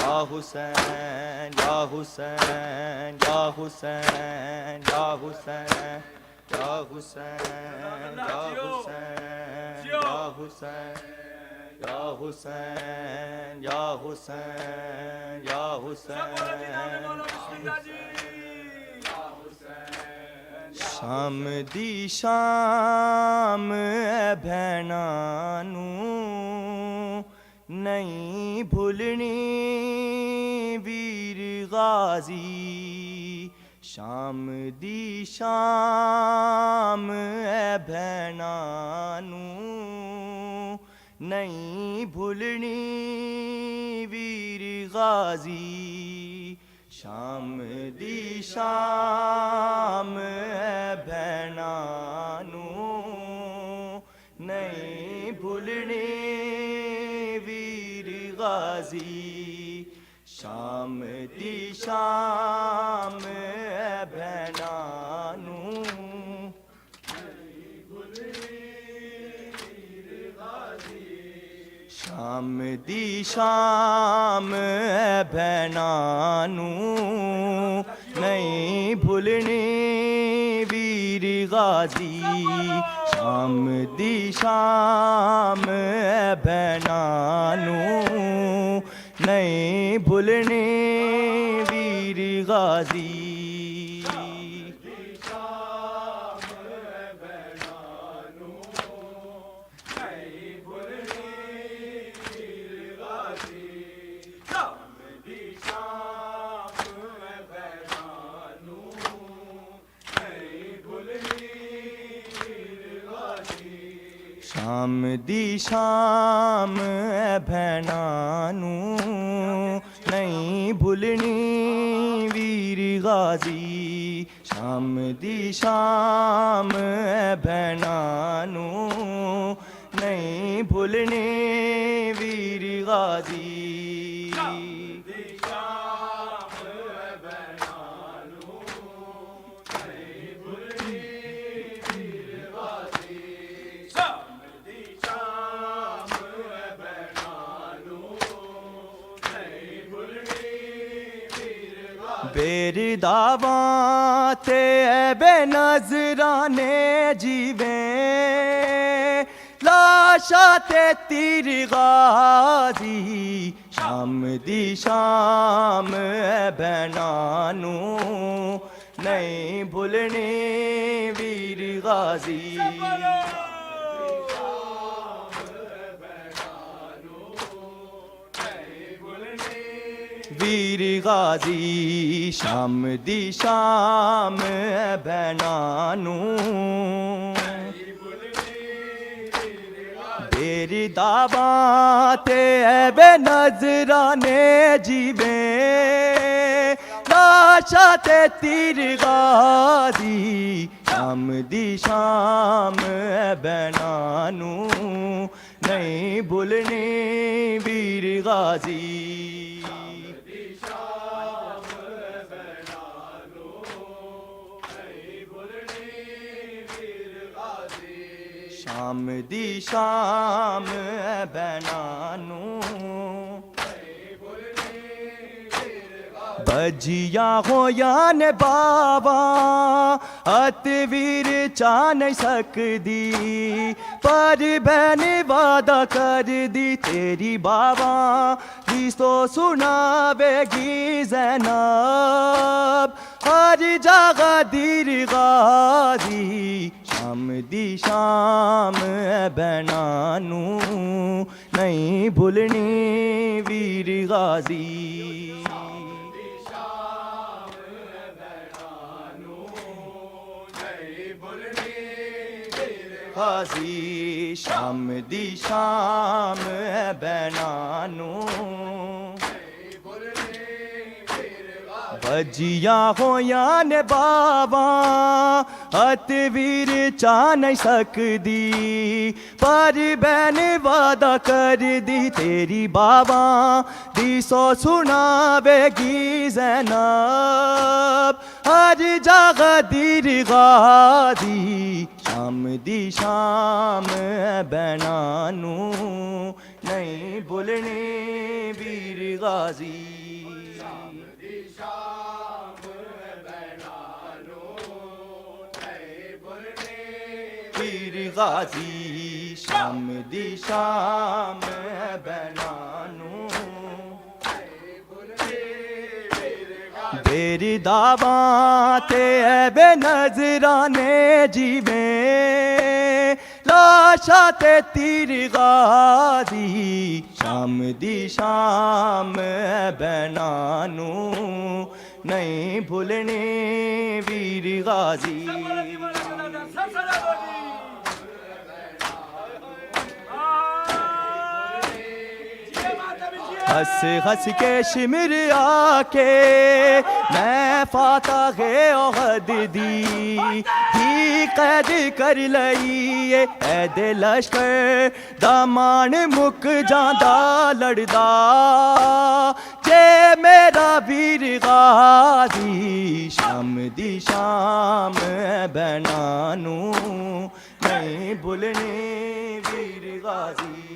Ya Hussein, Ya Hussein, Ya Hussein, Ya Hussein, Ya Hussein, Ya Hussein, Ya Hussein, Ya Hussein, Ya Hussein, Ya Hussein. Sham di sham bhainan nu nahi bhulni veer ghazi. Sham di sham bhainan nu nahi bhulni veer ghazi. Sham di sham bhainan nu nahi bhulni veer ghazi. Sham di sham bhainan nu Sham di sham bhainan nu nahi bhulni veer ghazi. Sham di sham bhainan nu nahi bhulni veer ghazi. Sham di sham bhainan nu nahi bhulni veer ghazi. Sham di sham bhainan nu nahi bhulni veer ghazi. बेरदावा ते बे नजराने जीवे लाशा ते तीर गाजी. शाम दी शाम बहना नू नहीं भूलने वीर गाजी. वीर गाजी शाम दी शाम बहना नू तेरी दावा ते बे नजराने जीवे लाशा ते तीर गाजी. शाम दी शाम बहना नू नहीं भूलने वीर गाजी. शाम दी शाम बहना नू बजिया होया ने बाबा अतवीर चा नहीं सकदी पर बहन वादा कर दी तेरी बाबा दी तो सुनावेगी ज़ैनब हर जगह दीर गाजी. शाम दी शाम बहना नू नहीं भूलनी वीर गाजी. गाजी शाम दी शाम बहना नू बजिया होया ने बाबा अतवीर चा नहीं सकदी पर बहन वादा कर दी तेरी बाबा दी सो सुनावेगी ज़ैनब हर जगह दीर गाजी. शाम दी शाम बहना नू नहीं भुलने वीर गाजी वीर गाजी शाम दी शाम बैनानू तेरी दावा ते बे नजराने जीवे लाशा ते तीर गाजी शाम दी शाम बैनानू नहीं भूलने वीर गाजी हंस हंस के शिमर आके मैं फाता गे ओहद दी कैद कर लईए ऐदे लश्कर दामान मुक जांदा लड़दा जे मेरा वीर गाजी शाम दी शाम बैनानू नहीं भुलने वीर गाजी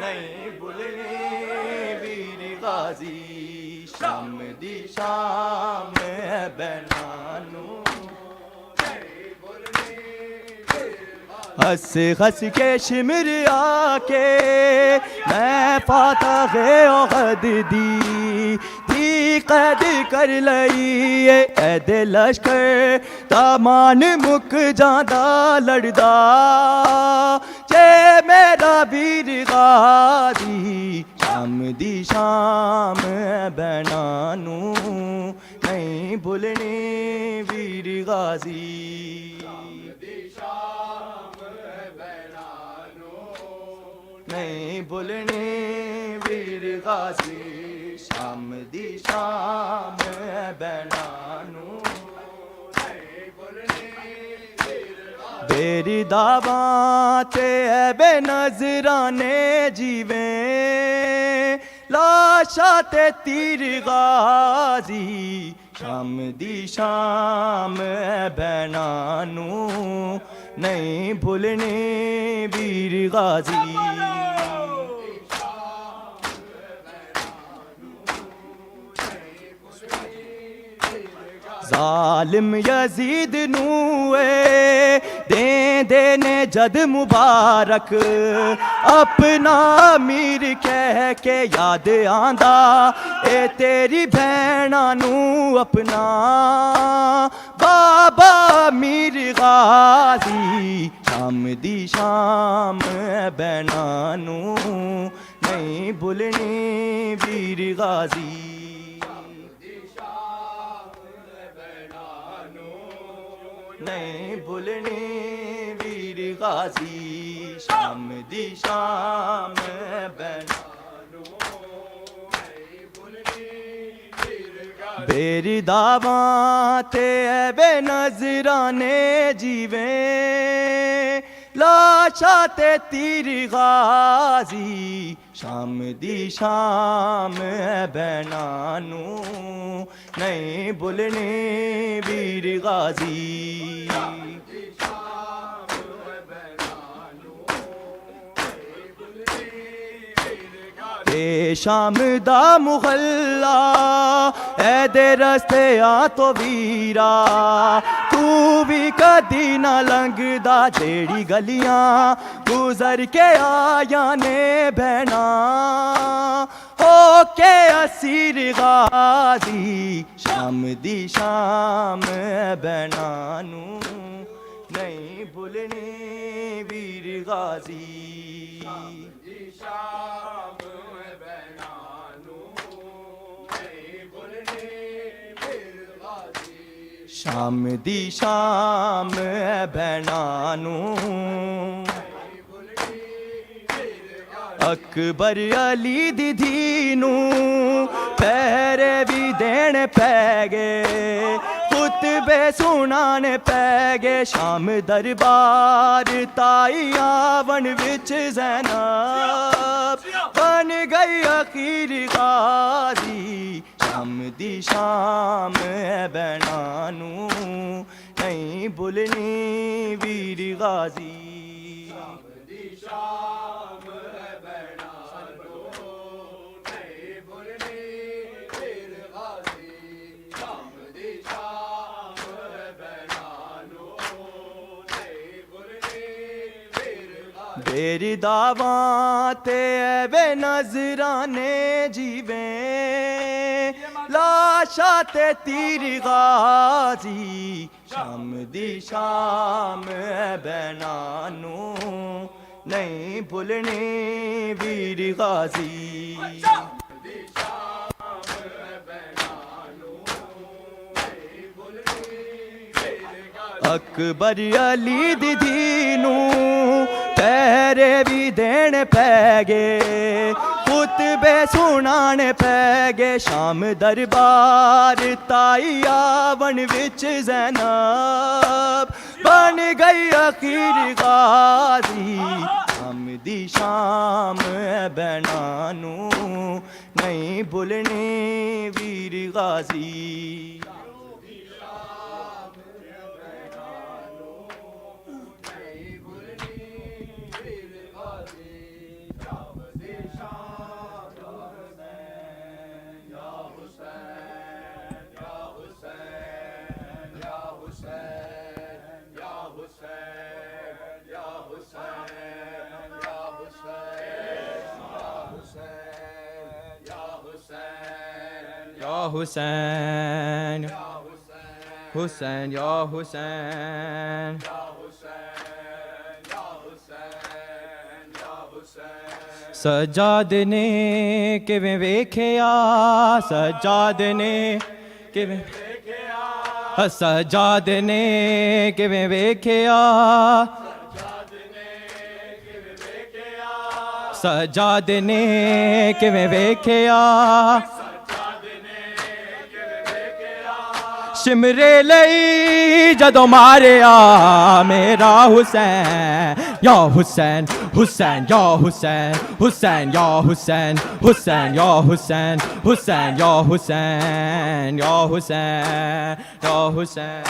नहीं भुलने वीर गाजी शाम दी शाम बैनानू हंस हंस के शिमर आके मैं फाता गे ओहद दी कैद कर लईए ऐदे लश्कर दामान मुक जांदा लड़दा जे मेरा वीर गाजी शाम दी शाम बैनानू नहीं भुलने वीर गाजी नहीं भुलने वीर गाजी शाम दी शाम बैनानू तेरी दावा ते बे नजराने जीवे लाशा ते तीर गाजी शाम दी शाम बैनानू नहीं भूलने वीर गाजी जालिम यजीद नूए दे ने जद मुबारक अपना मीर कह के याद आंदा ए तेरी भैणा नू अपना बाबा मीर गाजी शाम दी शाम बैनानू नहीं भुलने वीर गाजी नहीं भुलने वीर गाजी शाम दी शाम बैनानू बेरी दावा ते बे नजराने जीवे लाशा ते तीर गाजी शाम दी शाम बैनानू नहीं भुलने वीर गाजी शाम दा मुहल्ला ऐदे रस्ते आ तो वीरा तू भी कदी ना लंघदा जेड़ी गलियां गुजर के आया ने बहना हो के असीर गाजी शाम दी शाम बैनानू नहीं भुलने वीर गाजी शाम दी शाम बैनानू अकबर अली दी धीनू पैरे भी देन पै गए खुतबे सुनाने पै गए शाम दरबार ताई आवन विच ज़ैनब बन गई अखीर गाजी शाम दी शाम बैनानू नहीं نہیں بھولنی ویر غازی میری دعواں تے بے نظرانے جیویں لاشا تے تیر غازی شام دی شام بینانو نہیں بھولنی ویر غازی اکبر علی دی دینو پیرے بھی دین پہ گے خطبے سنانے پہ گے شام دربار تائی آون وچ زینب بن گئی اخیر غازی شام دی شام بینانو نہیں بھولنی ویر غازی حسین حسین یا حسین سجاد نے کیویں ویکھیا سجاد نے کیویں سجاد نے کیویں ویکھیا سجاد نے کیویں ویکھیا شمرے لئی جدوں ماریا میرا حسین یا حسین حسین یا حسین حسین یا حسین حسین یا حسین حسین یا حسین یا حسین یا حسین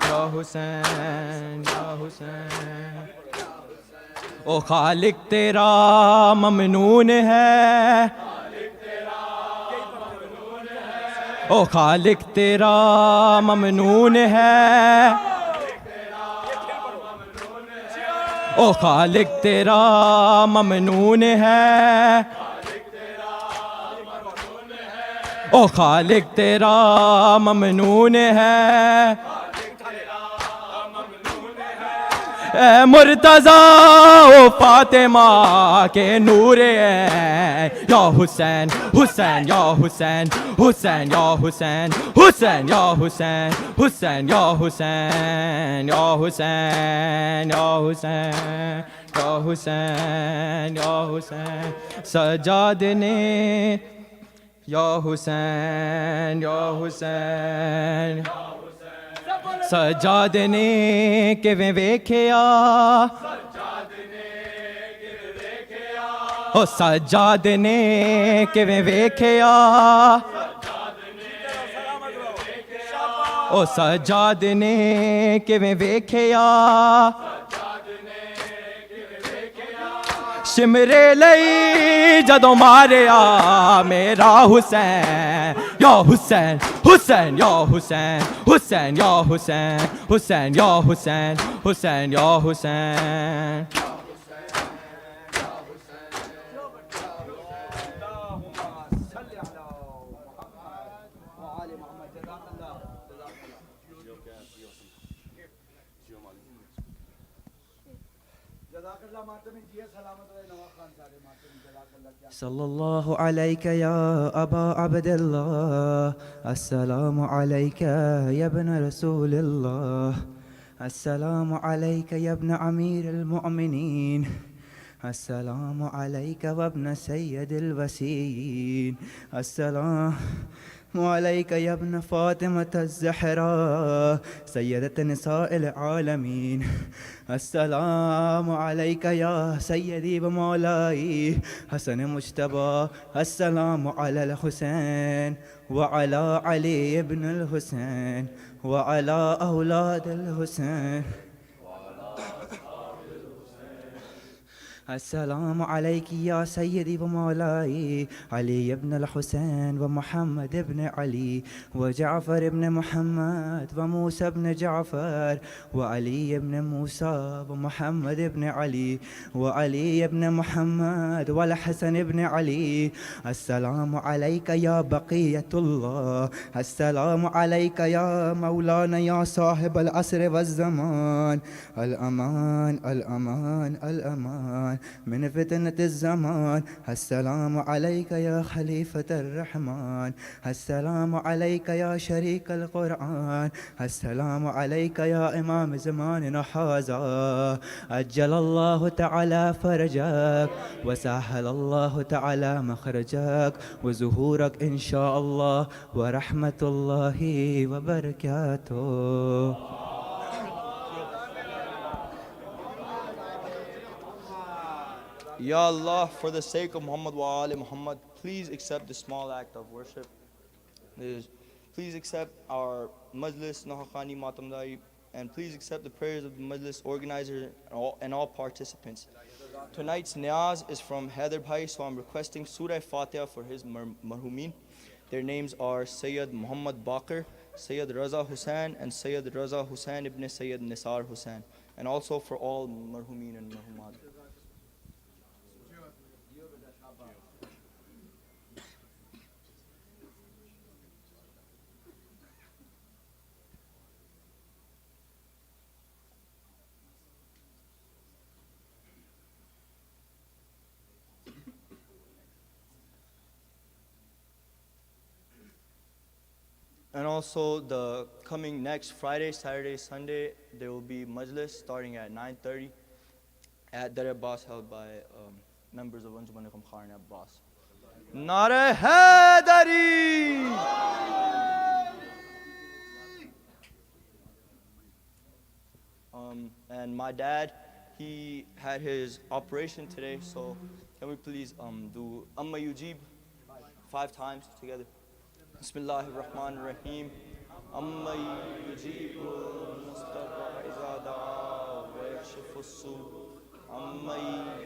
یا حسین یا حسین او خالق تیرا ممنون ہے او خالق تیرا ممنون ہے او خالق تیرا ممنون ہے او خالق تیرا ممنون ہے اے مرتضیٰ و فاطمہ کے نور ہے یا حسین حسین یا حسین حسین یا حسین حسین یا حسین حسین یا حسین یا حسین یا حسین یا حسین یا حسین سجاد نے یا حسین یا حسین سجاد نے کیویں ویکھیا او سجاد نے کیویں ویکھیا او سجاد نے کیویں ویکھیا شمرے لئی جدوں ماریا میرا حسین یا حسین حسین یا حسین حسین یا حسین حسین یا حسین حسین یا حسین صلی اللہ علیک یا ابا عبداللہ السلام علیک یا ابن رسول اللہ السلام علیک یا ابن امیر المؤمنین السلام علیک وابن سید الوسیین وعليك يا ابن فاطمة الزهراء سيدة نساء العالمين. السلام عليك يا سيدي ومولاي حسن مجتبى. السلام على الحسين وعلى علي بن الحسين وعلى أولاد الحسين. السلام عليك يا سيدي ومولاي علي بن الحسين ومحمد بن علي وجعفر بن محمد وموسى بن جعفر وعلي بن موسى ومحمد بن علي وعلي بن محمد والحسن بن علي. السلام عليك يا بقية الله. السلام عليك يا مولانا يا صاحب العصر والزمان. الأمان الأمان الأمان من فتنة الزمان. السلام عليك يا خليفة الرحمن. السلام عليك يا شريك القرآن. السلام عليك يا إمام زماننا هذا. أجل الله تعالى فرجك وسهل الله تعالى مخرجك وظهورك إن شاء الله ورحمة الله وبركاته. Ya Allah, for the sake of Muhammad wa Ali Muhammad, please accept this small act of worship. Please accept our Majlis, Nahakhani, Matamdai, and please accept the prayers of the Majlis organizers and all participants. Tonight's Niyaz is from Haider Bhai, so I'm requesting Surah Fatiha for his marhumin. Their names are Sayyid Muhammad Baqir, Sayyid Raza Hussain, and Sayyid Raza Hussain ibn Sayyid Nisar Hussain, and also for all marhumin and marhumat. And also the coming next Friday, Saturday, Sunday, there will be Majlis starting at 9:30 at DAR-E held by members of Anjuman Khan Abbas. Nare Haidari! And my dad, he had his operation today, so can we please do Amma Yujib 5 times together? Bismillahirrahmanirrahim. Amma yujibul mustarra iza da'a wa yakshifu su. Amma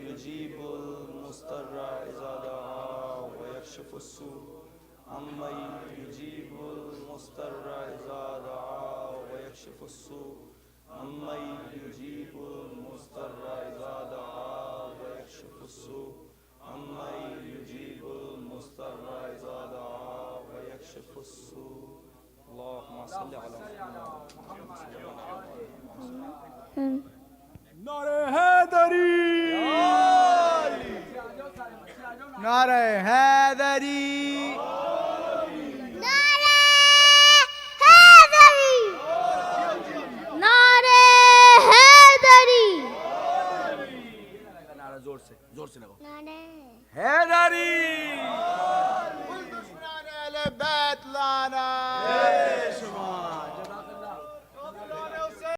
yujibul mustarra iza da'a wa yakshifu su. Amma yujibul mustarra iza da'a wa yakshifu su. Amma yujibul mustarra iza da'a wa yakshifu su. Amma yujibul mustarra iza da'a يكشف السوء. اللهم صل على محمد. نعرہ حیدری نعرہ حیدری نعرہ حیدری نعرہ حیدری نعرہ زور سے لگو نعرہ حیدری بیت لانا